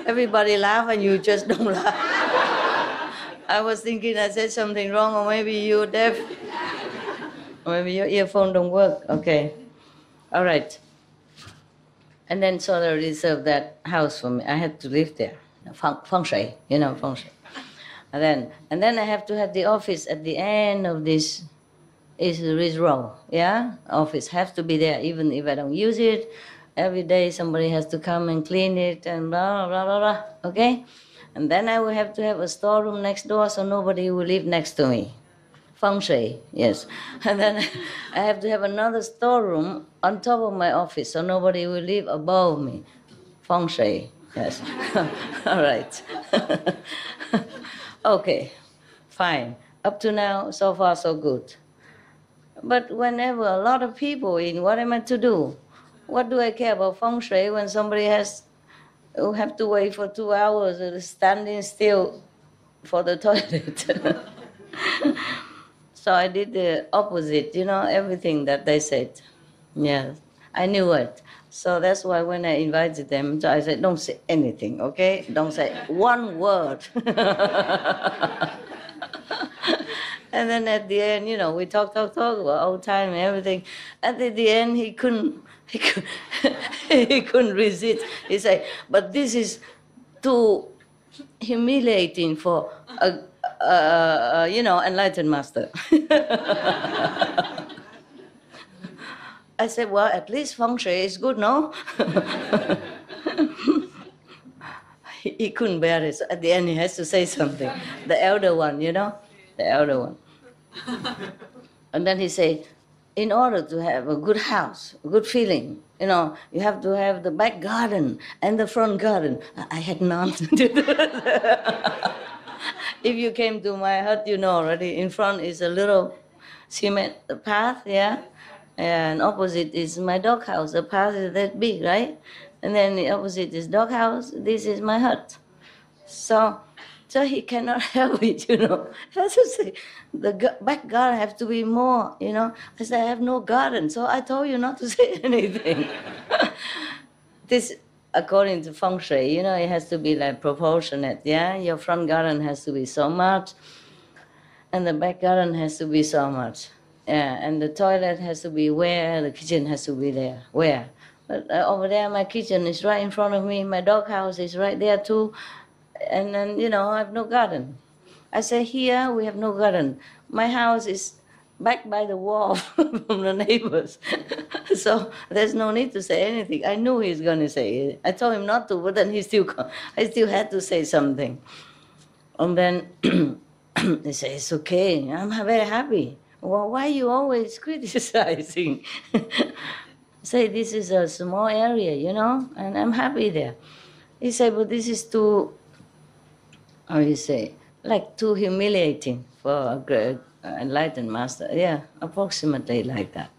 Everybody laugh and you just don't laugh. I was thinking I said something wrong, or maybe you're deaf. Or maybe your earphone don't work. Okay. All right. And then so they reserved that house for me. I had to live there. Feng shui, feng shui. And then I have to have the office at the end of this row, yeah? Office has to be there, even if I don't use it. Every day somebody has to come and clean it and blah, blah, blah, blah, okay? And then I will have to have a storeroom next door so nobody will live next to me. Feng shui, yes. And then I have to have another storeroom on top of my office so nobody will live above me. Feng shui, yes. All right. Okay, fine. Up to now, so far so good. But whenever a lot of people in, what am I to do? What do I care about feng shui when somebody who have to wait for 2 hours standing still for the toilet? So I did the opposite, everything that they said. Yes, I knew it. So that's why when I invited them, I said, don't say anything, okay? Don't say one word. And then at the end, we talk about old time and everything. And at the end, he couldn't he couldn't resist. He said, "But this is too humiliating for a enlightened master." I said, "Well, at least feng shui is good, no?" He couldn't bear it. So at the end, he has to say something. The elder one, the elder one. And then he said, in order to have a good house, a good feeling, you have to have the back garden and the front garden. I had none. If you came to my hut, you know already, in front is a little cement path, yeah? And opposite is my doghouse. The path is that big, right? And then the opposite is doghouse. This is my hut. So he cannot help it, Has to say, the back garden has to be more, I said, I have no garden, so I told you not to say anything. This, according to feng shui, it has to be like proportionate, yeah? Your front garden has to be so much, and the back garden has to be so much. Yeah, and the toilet has to be where, the kitchen has to be there, where. But over there, my kitchen is right in front of me, my doghouse is right there too, and then, I have no garden. I say, here we have no garden. My house is back by the wall from the neighbors. So there's no need to say anything. I knew he's going to say it. I told him not to, but then I still had to say something. And then they say, it's okay, I'm very happy. Well, why are you always criticizing? Say, this is a small area, and I'm happy there. He said, but this is too, how do you say, like too humiliating for a great enlightened master. Yeah, approximately like that.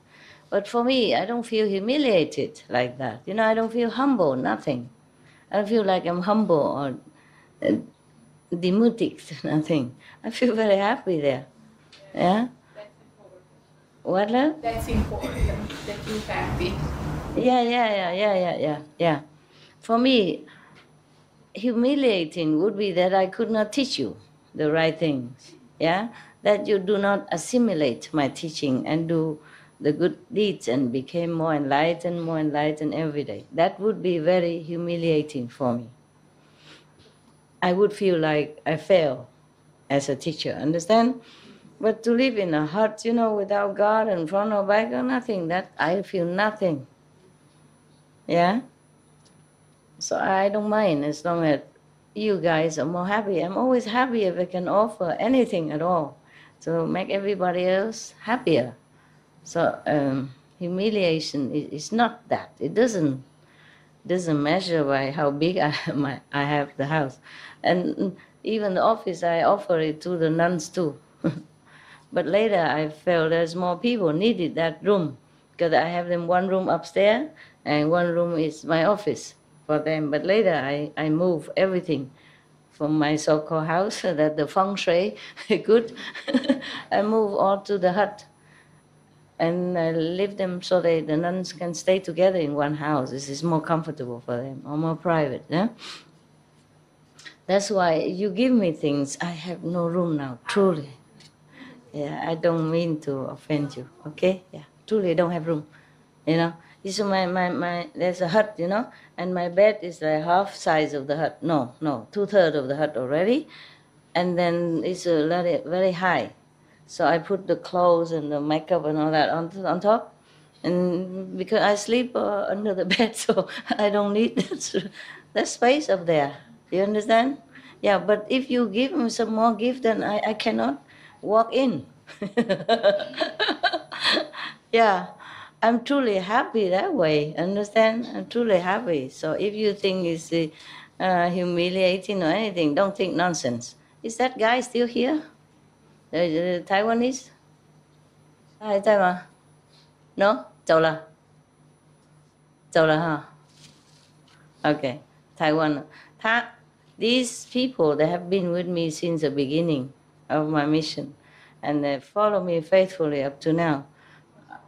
But for me, I don't feel humiliated like that. I don't feel humble, nothing. I don't feel like I'm humble or demutic, nothing. I feel very happy there. Yeah? That's important. What, love? That's important, that you're happy. Yeah. For me, humiliating would be that I could not teach you the right things, yeah? That you do not assimilate my teaching and do the good deeds and became more enlightened every day. That would be very humiliating for me. I would feel like I fail as a teacher, understand? But to live in a hut, without God and front or back or nothing, that I feel nothing, yeah? So I don't mind as long as you guys are more happy. I'm always happy if I can offer anything at all to make everybody else happier. So humiliation is not that. It doesn't measure by how big I have the house. And even the office, I offer it to the nuns too. But later I felt there's more people needed that room because I have them one room upstairs and one room is my office for them. But later I move everything from my so-called house so that the feng shui good. I move all to the hut and I leave them so the nuns can stay together in one house. This is more comfortable for them or more private. Yeah? That's why you give me things. I have no room now, truly. Yeah, I don't mean to offend you, okay? Yeah, truly I don't have room, This is my there's a hut, and my bed is like half size of the hut. No, 2/3 of the hut already. And then it's very, very high. So I put the clothes and the makeup and all that on top. And because I sleep under the bed, so I don't need that space up there. You understand? Yeah, but if you give me some more gift, then I cannot walk in. Yeah, I'm truly happy that way, understand? I'm truly happy. So if you think it's humiliating or anything, don't think nonsense. Is that guy still here? The Taiwanese? Hi, Taiwan. No? 走了哈 Okay, Taiwan. These people, they have been with me since the beginning of my mission, and they follow me faithfully up to now.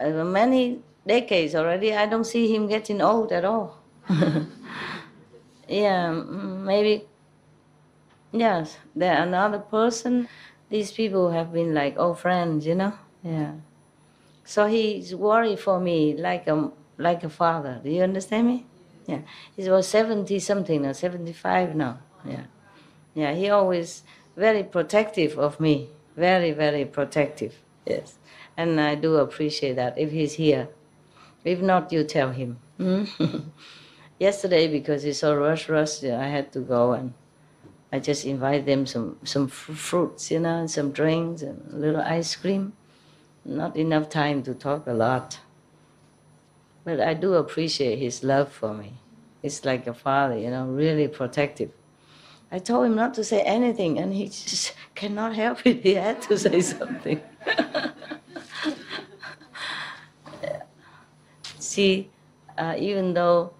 Many decades already, I don't see him getting old at all. Yeah, maybe, yes, there another person, these people have been like old friends, Yeah. So he's worried for me like a father. Do you understand me? Yeah. He's about 70 something now, 75 now. Yeah. Yeah, he always very protective of me. Very, very protective. Yes. And I do appreciate that if he's here. If not, you tell him. Yesterday, because it's so rush, I had to go and I just invite them some fruits, and some drinks and a little ice cream. Not enough time to talk a lot. But I do appreciate his love for me. It's like a father, really protective. I told him not to say anything, and he just cannot help it. He had to say something. See, even though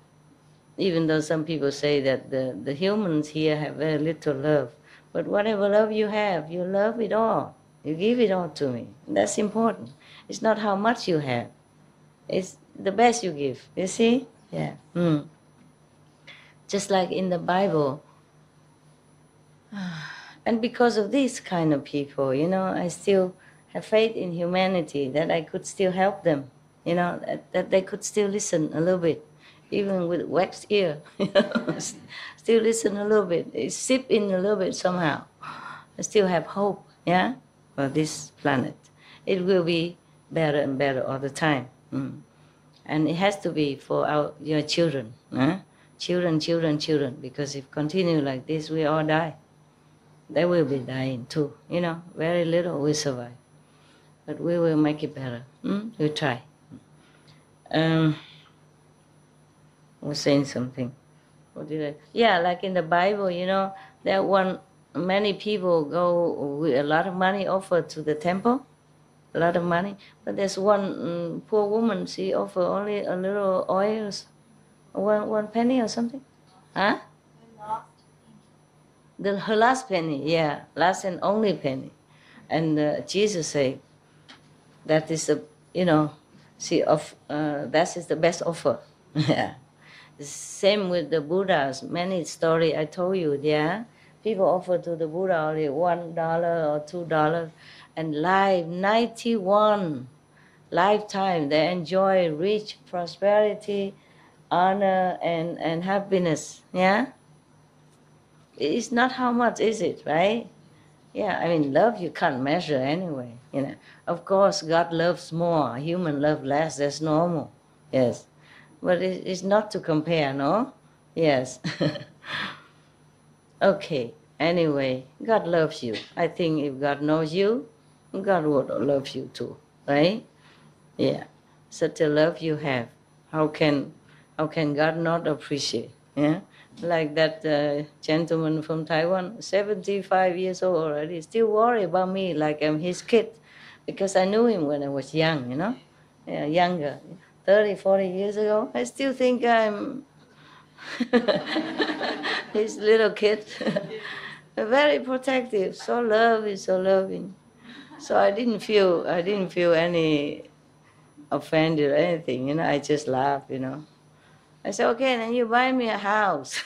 some people say that the humans here have very little love, but whatever love you have, you love it all. You give it all to me. That's important. It's not how much you have. It's the best you give. You see? Yeah. Just like in the Bible. And because of these kind of people, I still have faith in humanity, that I could still help them, that they could still listen a little bit, even with waxed ear, still listen a little bit, sip in a little bit somehow. I still have hope, for this planet. It will be better and better all the time. And it has to be for your children, children, because if continue like this, we all die. They will be dying too, very little will survive. But we will make it better. We'll try. I was saying something. What did I? Yeah, like in the Bible, many people go with a lot of money offered to the temple, a lot of money. But there's one poor woman, she offered only a little oil, one penny or something. Huh? Her last penny, yeah, last and only penny. And Jesus said, that is that is the best offer. Yeah. Same with the Buddhas. Many story I told you, yeah. People offer to the Buddha only $1 or $2, and 91 lifetime they enjoy rich prosperity, honor, and happiness. Yeah. It's not how much, is it, right? Yeah, I mean, love you can't measure anyway. Of course, God loves more, human love less. That's normal. Yes, but it's not to compare, no? Yes. Okay. Anyway, God loves you. I think if God knows you, God would love you too, right? Yeah. Such a love you have. How can God not appreciate? Yeah. Like that gentleman from Taiwan, 75 years old already, still worry about me like I'm his kid, because I knew him when I was young, younger, 30, 40 years ago. I still think I'm his little kid. Very protective, so loving. So I didn't feel any offended or anything, I just laughed, I said, okay, then you buy me a house.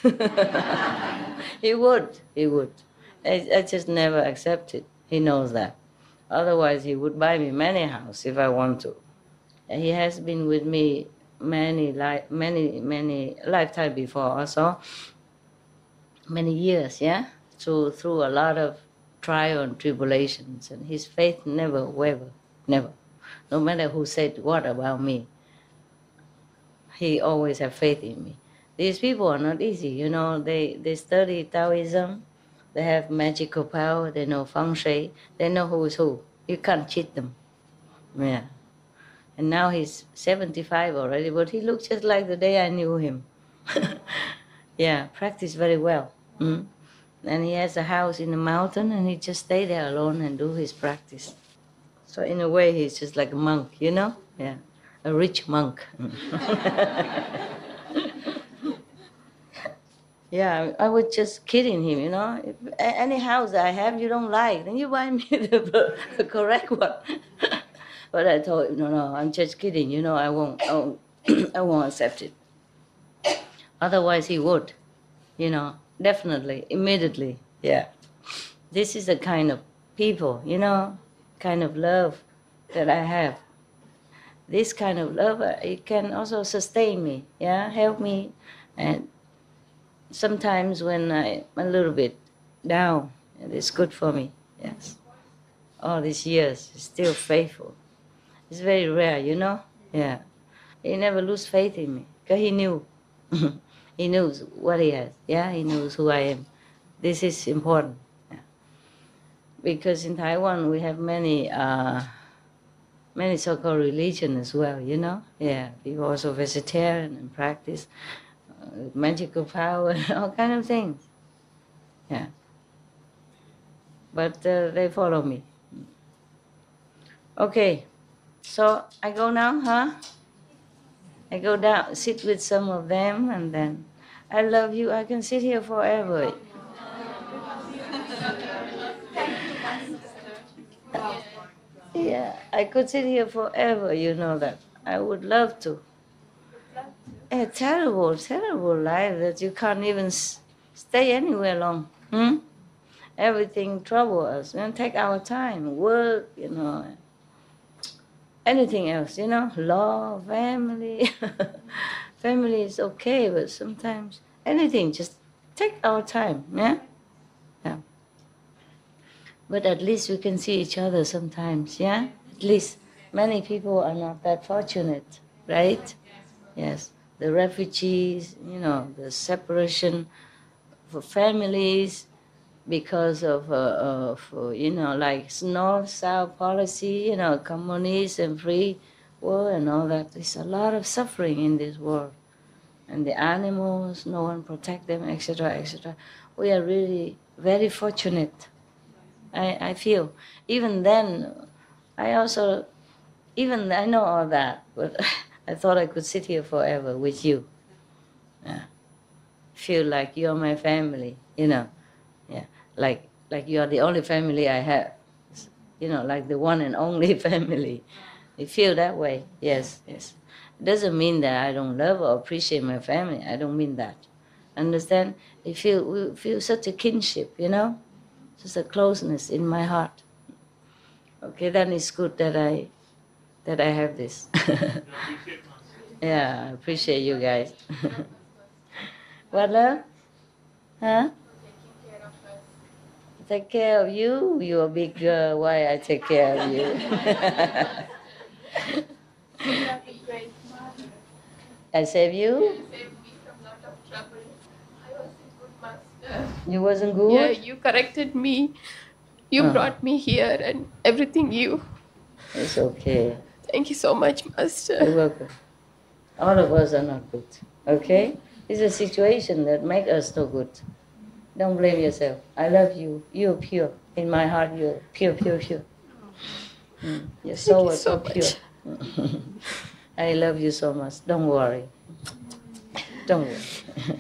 He would. I just never accepted. He knows that. Otherwise, he would buy me many houses if I want to. And he has been with me many lifetime before also. Many years, yeah? Through a lot of trial and tribulations. And his faith never wavered, never. No matter who said what about me. He always have faith in me. These people are not easy, They study Taoism. They have magical power. They know feng shui. They know who is who. You can't cheat them. Yeah. And now he's 75 already, but he looks just like the day I knew him. Yeah, practice very well. And he has a house in the mountain, and he just stay there alone and do his practice. So in a way, he's just like a monk, Yeah. A rich monk. Yeah, I was just kidding him, If any house that I have you don't like, then you buy me the correct one. But I told him, no, I'm just kidding, I won't accept it. Otherwise he would, definitely, immediately, yeah. This is the kind of people, kind of love that I have. This kind of love, it can also sustain me, help me. And sometimes when I'm a little bit down, it's good for me, yes. All these years, he's still faithful. It's very rare, Yeah. He never lose faith in me, because he knew. He knows what he has, he knows who I am. This is important. Because in Taiwan, we have many so-called religions as well, People also vegetarian and practice magical power, all kind of things. Yeah. But they follow me. Okay, so I go now, huh? I go down, sit with some of them, and then I love you. I can sit here forever. Yeah, I could sit here forever, you know that. I would love to. A terrible, terrible life that you can't even stay anywhere long. Everything troubles us. Take our time, work, anything else, law, family. Family is okay, but sometimes anything, just take our time, yeah? But at least we can see each other sometimes, yeah? At least many people are not that fortunate, right? Yes, the refugees, the separation for families because of like north-south policy, communist and free world and all that. There's a lot of suffering in this world. And the animals, no one protect them, etc., etc. We are really very fortunate. I feel. Even then, I know all that, but I thought I could sit here forever with you. Feel like you're my family, like you are the only family I have, like the one and only family. I feel that way, yes. It doesn't mean that I don't love or appreciate my family. I don't mean that. Understand? We feel such a kinship, just a closeness in my heart. Okay, then it's good that I have this. Yeah, I appreciate you guys. What, love? Huh? Take care of you? You're a big girl. Why I take care of you? You have a great mother. I save you? You saved me from a lot of trouble. I was a good master. You wasn't good? Yeah, you corrected me. You brought me here and everything you. It's okay. Thank you so much, Master. You're welcome. All of us are not good, okay? It's a situation that makes us no good. Don't blame yourself. I love you. You're pure. In my heart, you're pure, pure, pure. Your soul is so pure. I love you so much. Don't worry. Don't worry.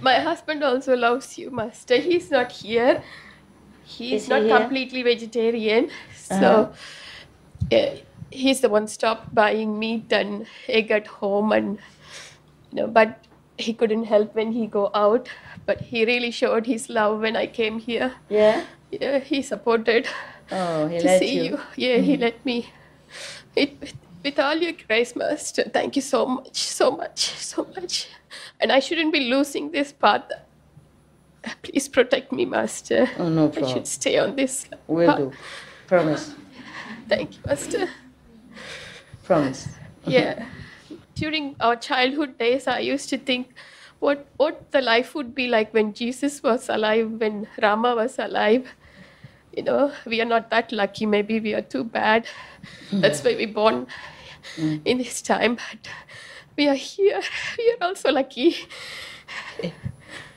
My husband also loves you, Master. He's not here. He's not completely vegetarian. So he's the one stopped buying meat and egg at home, and but he couldn't help when he go out. But he really showed his love when I came here. Yeah? Yeah, he supported. Oh, he to let see you. Yeah, he let me. With all your grace, Master, thank you so much, so much, so much. And I shouldn't be losing this path. Please protect me, Master. Oh, no problem. I should stay on this path. Will do. Promise. Thank you, Master. Promise. Yeah. During our childhood days, I used to think what the life would be like when Jesus was alive, when Rama was alive. We are not that lucky. Maybe we are too bad. That's why we're born in this time. But we are here. We are also lucky.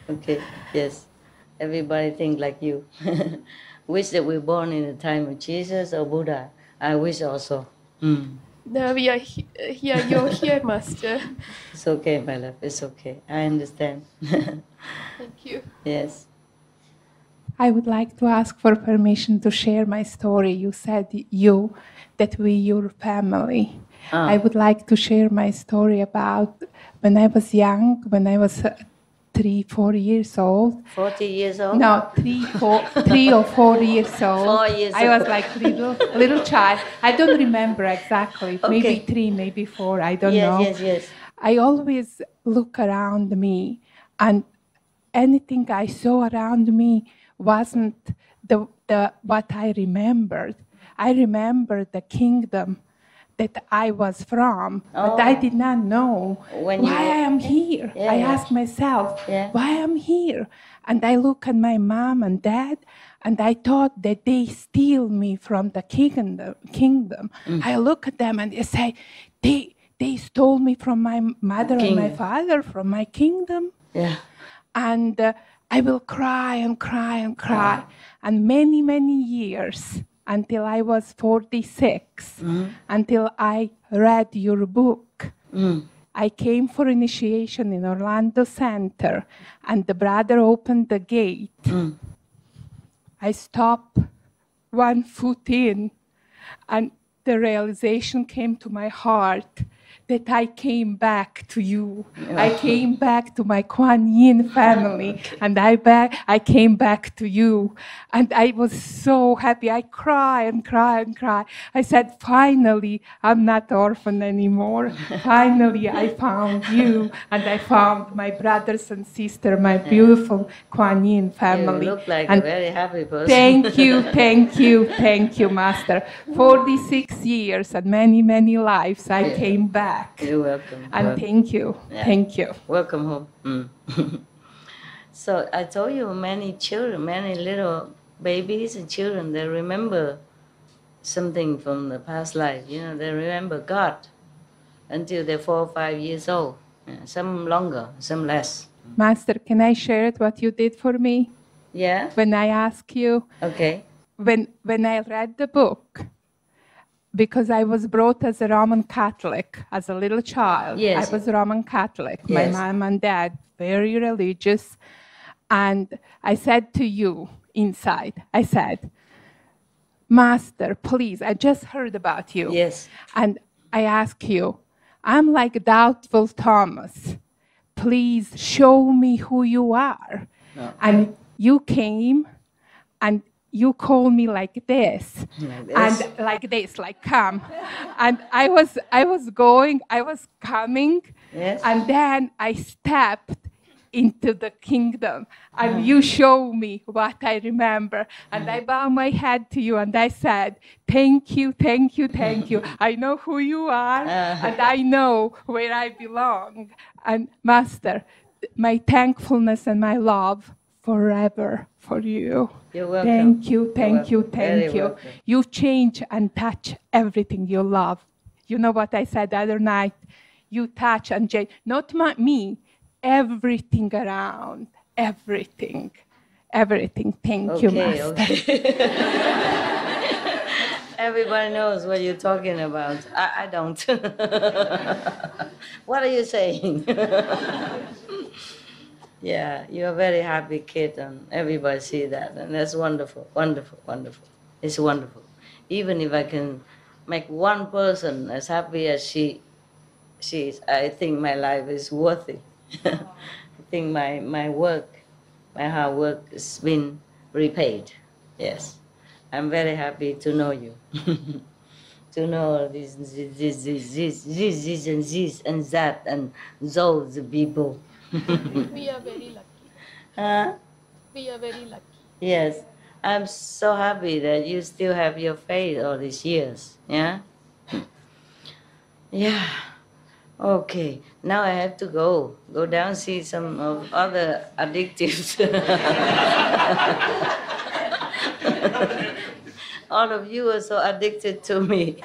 Okay, yes. Everybody think like you. Wish that we're born in the time of Jesus or Buddha. I wish also. No, we are here. You're here, Master. It's okay, my love. It's okay. I understand. Thank you. Yes. I would like to ask for permission to share my story. You said that we your family. I would like to share my story about when I was young, when I was 3, 4 years old. 40 years old? No, 3 or 4 years old. 4 years I old. was like little child. I don't remember exactly. Okay. Maybe 3, maybe 4. I don't know. Yes. I always look around me, and anything I saw around me wasn't the what I remembered. I remembered the kingdom that I was from, but I did not know why I am here. I asked myself, why I'm here? And I look at my mom and dad, and I thought that they steal me from the kingdom. I look at them and I say, they stole me from my mother and my father, from my kingdom. Yeah. And I will cry and cry and cry. And many, many years, until I was 46, until I read your book. I came for initiation in Orlando Center, and the brother opened the gate. I stopped 1 foot in, and the realization came to my heart that I came back to you. I came back to my Kuan Yin family, and I came back to you. And I was so happy. I cried and cried and cried. I said, finally, I'm not orphan anymore. Finally, I found you, and I found my brothers and sisters, my beautiful Kuan Yin family. You look like and a very happy person. Thank you, Master. 46 years and many, many lives, I came back. You're welcome. And thank you. Yeah. Thank you. Welcome home. So I told you many children, many little babies and children, they remember something from the past life. You know, they remember God until they're 4 or 5 years old. Yeah, some longer, some less. Master, can I share it, what you did for me? Yeah? When I ask you, Okay. when I read the book, because I was brought as a Roman Catholic, as a little child. Yes. I was Roman Catholic. Yes. My mom and dad, very religious. And I said to you inside, I said, Master, please, I just heard about you. Yes. And I ask you, I'm like doubtful Thomas. Please show me who you are. No. And you came and you call me like this, and like this, like come. And I was coming, Yes. and then I stepped into the kingdom, and you show me what I remember. And I bow my head to you, and I said, thank you. I know who you are, and I know where I belong. And Master, my thankfulness and my love forever for you. You're welcome. Thank you. Very welcome. You change and touch everything you love. You know what I said the other night? You touch and change, not me, everything around, everything. Thank you, Master. Okay. Everybody knows what you're talking about. I don't. What are you saying? Yeah, you're a very happy kid, and everybody see that, and that's wonderful. It's wonderful. Even if I can make one person as happy as she is, I think my life is worthy. I think my work, my hard work has been repaid. Yes, I'm very happy to know you. To know this and that and those people. We are very lucky. We are very lucky. Yes, I'm so happy that you still have your faith all these years. Yeah? Yeah. Okay, now I have to go down see some of other addictives. All of you are so addicted to me.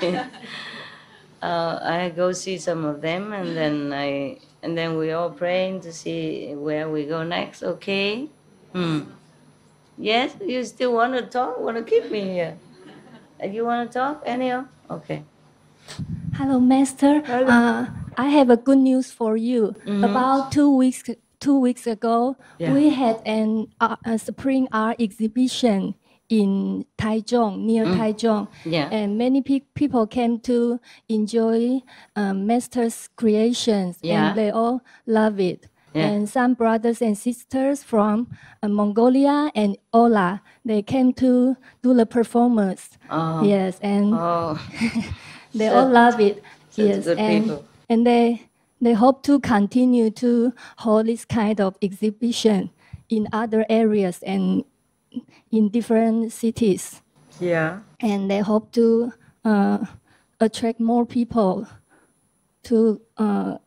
I go see some of them, and then we all praying to see where we go next. Okay? Yes, you still want to talk? Want to keep me here? You want to talk, anyhow? Okay. Hello, Master. I have a good news for you. About 2 weeks ago, we had a spring art exhibition in Taichung, near Taichung. Yeah. And many people came to enjoy Master's creations, and they all love it. and some brothers and sisters from Mongolia and Ola. They came to do the performance. Oh. Yes, and Oh. they all love it. Yes, good people. And they hope to continue to hold this kind of exhibition in other areas and in different cities. Yeah. And they hope to attract more people to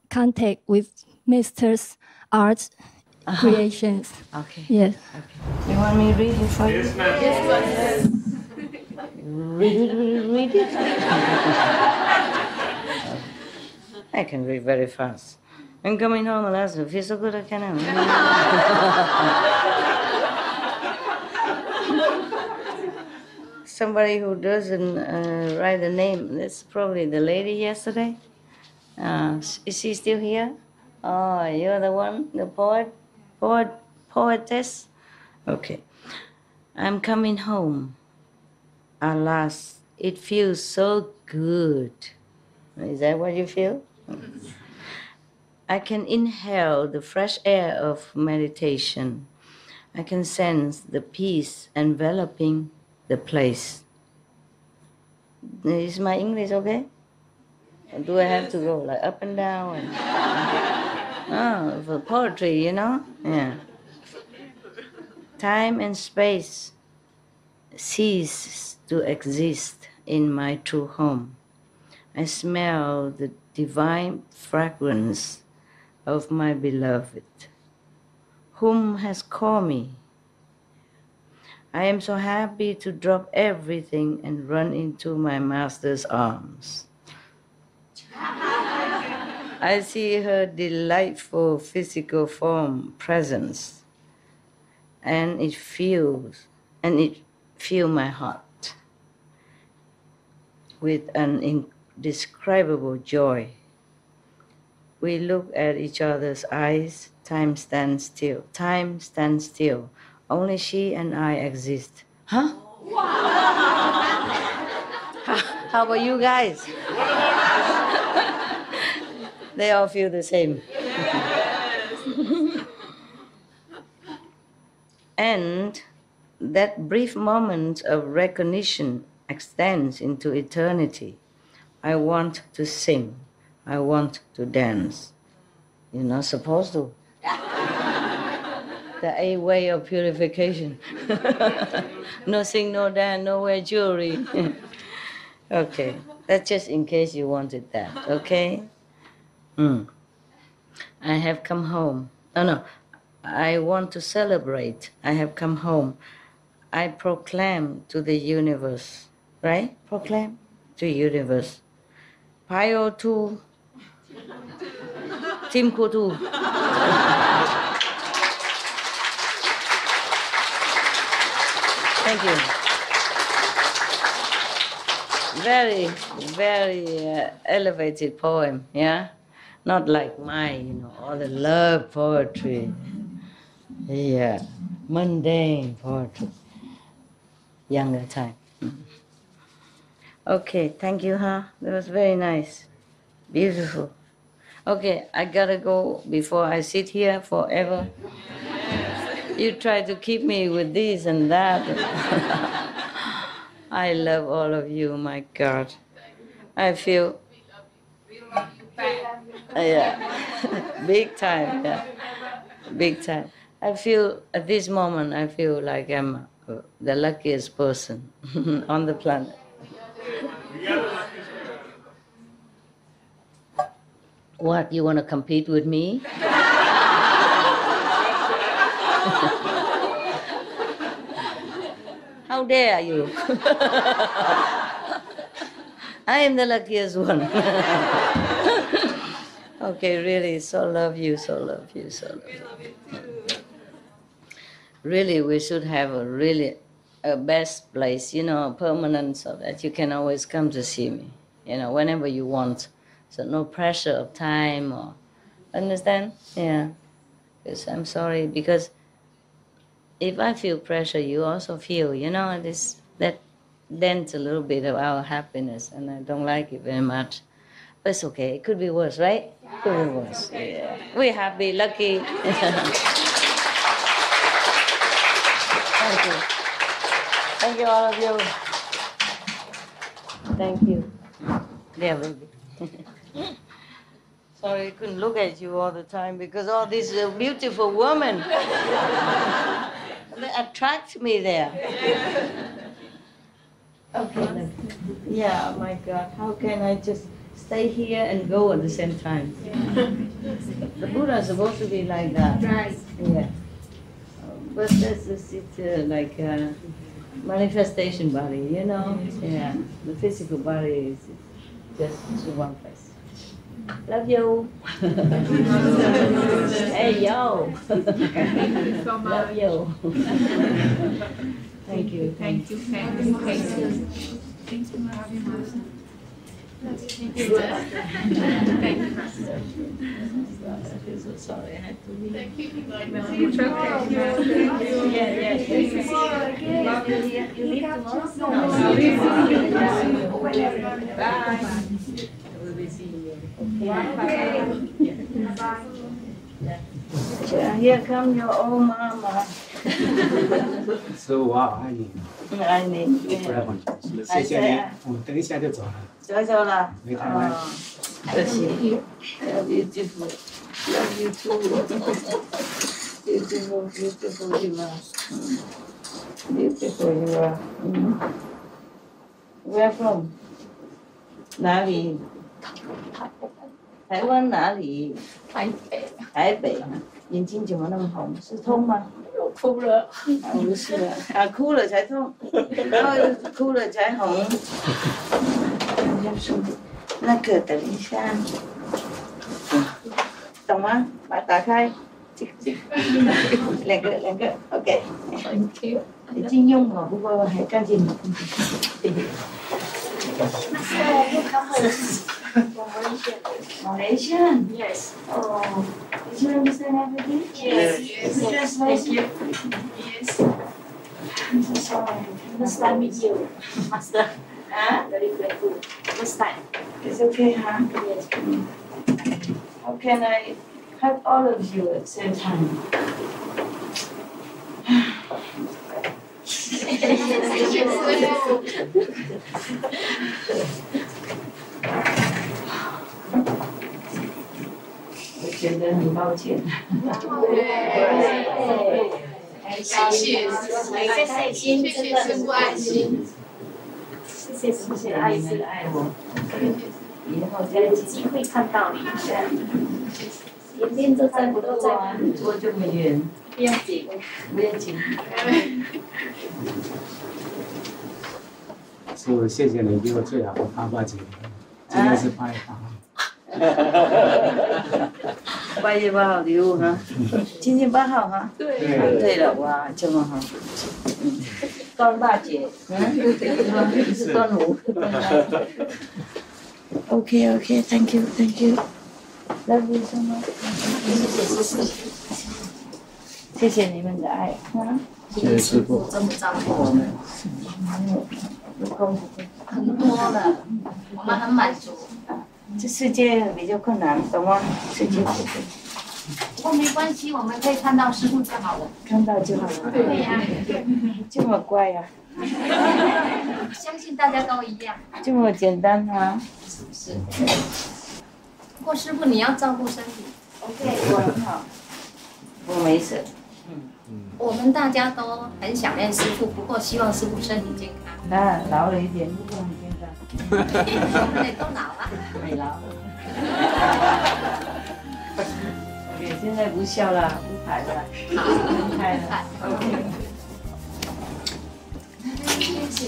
contact with Master's art creations. Okay. Yes. Okay. You want me to read it for you? Yes, ma'am. Yes, Read it. I can read very fast. I'm coming home, Alaska. Feel so good I can. Somebody who doesn't write a name. That's probably the lady yesterday. Is she still here? Oh, you're the one, the poetess. Okay. I'm coming home. Alas, it feels so good. Is that what you feel? I can inhale the fresh air of meditation. I can sense the peace enveloping the place. Is my English okay? Or do I have to go like up and down? For poetry, you know? Yeah. Time and space cease to exist in my true home. I smell the divine fragrance of my beloved, whom has called me. I am so happy to drop everything and run into my master's arms. I see her delightful physical form presence, and it fills my heart with an indescribable joy. We look at each other's eyes. Time stands still. Time stands still. Only she and I exist. Huh? How about you guys? They all feel the same. And that brief moment of recognition extends into eternity. I want to sing. I want to dance. You're not supposed to. The 8 way of purification. No sing, no dance, no wear jewelry. Okay, that's just in case you wanted that, okay? I have come home. Oh no, I want to celebrate. I have come home. I proclaim to the universe, right? Proclaim to the universe. Pio tu, Tim Kutu. Thank you. Very, very elevated poem, yeah? Not like mine, all the love poetry. Yeah, mundane poetry. Younger time. Okay, thank you, huh? That was very nice. Beautiful. Okay, I gotta go before I sit here forever. You try to keep me with this and that. I love all of you, my God. I feel... yeah, big time, yeah, big time. I feel, at this moment, I feel like I'm the luckiest person on the planet. What, you want to compete with me? How dare you? I am the luckiest one. Okay, really, so love you, so love you, so love you. Really, we should have a best place, permanent, so that you can always come to see me, whenever you want. So no pressure of time or, understand? Yeah, because I'm sorry, because if I feel pressure, you also feel, that dents a little bit of our happiness, and I don't like it very much. It's okay. It could be worse, right? Could be worse. Yeah. We're happy, lucky. Thank you. Thank you, all of you. Thank you. Yeah, baby. Sorry, I couldn't look at you all the time because all these beautiful women they attract me there. Okay. Yeah, my God, how can I just stay here and go at the same time? The Buddha is supposed to be like that. Right. Yeah. But this is like a manifestation body, you know? Yeah. The physical body is just one place. Love you. Hey, yo. Thank you so much. Love you. Thank you. Thank you. Thank you. Thank you. Thank you, Master. Thank you. Thank you, Master. I feel so sorry I had to leave. Thank you. It's okay. Yeah. Love you here. You leave tomorrow? No. Bye. We'll be seeing you. Okay. Yeah. Here come your old mama. 说我好爱你，爱你。不然我谢谢你，我等一下就走了。走了。回台湾。可惜。Love you too. Love you too. Beautiful you are. Beautiful you are. Where from? 哪里？台湾哪里？台北。眼睛怎么那么红？是痛吗？哭了。不是啊，哭了才痛，然后哭了才红。那个等一下，懂吗？把它打开，两个 ，OK。已经用了，不过还干净。Malaysian? Yes. Oh, did you understand everything? Yes. Translation? Yes. I'm so sorry. First time meet you, Master. Huh? Very grateful. First time. It's okay, huh? Yes. How can I help all of you at the same time? 我觉得很抱歉。谢谢心，真的很爱心。谢谢爱你们爱我，以后再有机会看到你。天天都在不都在，我就没缘。不要紧，不要紧。说谢谢你给我最好的8/8节，今天是8月8月8号礼物哈，今天8号哈。对了，哇，这么好。端大节，是端午。OK，Thank you，Love you so much。谢谢你们的爱，谢谢师父，这么照顾我们，很多了，我们很满足。这世界比较困难，懂吗？世界。不过没关系，我们可以看到师父就好了。看到就好了。对呀，这么乖呀。相信大家都一样。这么简单啊？是不是？不过师父你要照顾身体。OK， 我很好，我没事。我们大家都很想念师父，不过希望师父身体健康。老了一点，不过很健康。我们也都老了。没老。OK， 现在不笑了，不拍了，不拍了。OK。谢谢。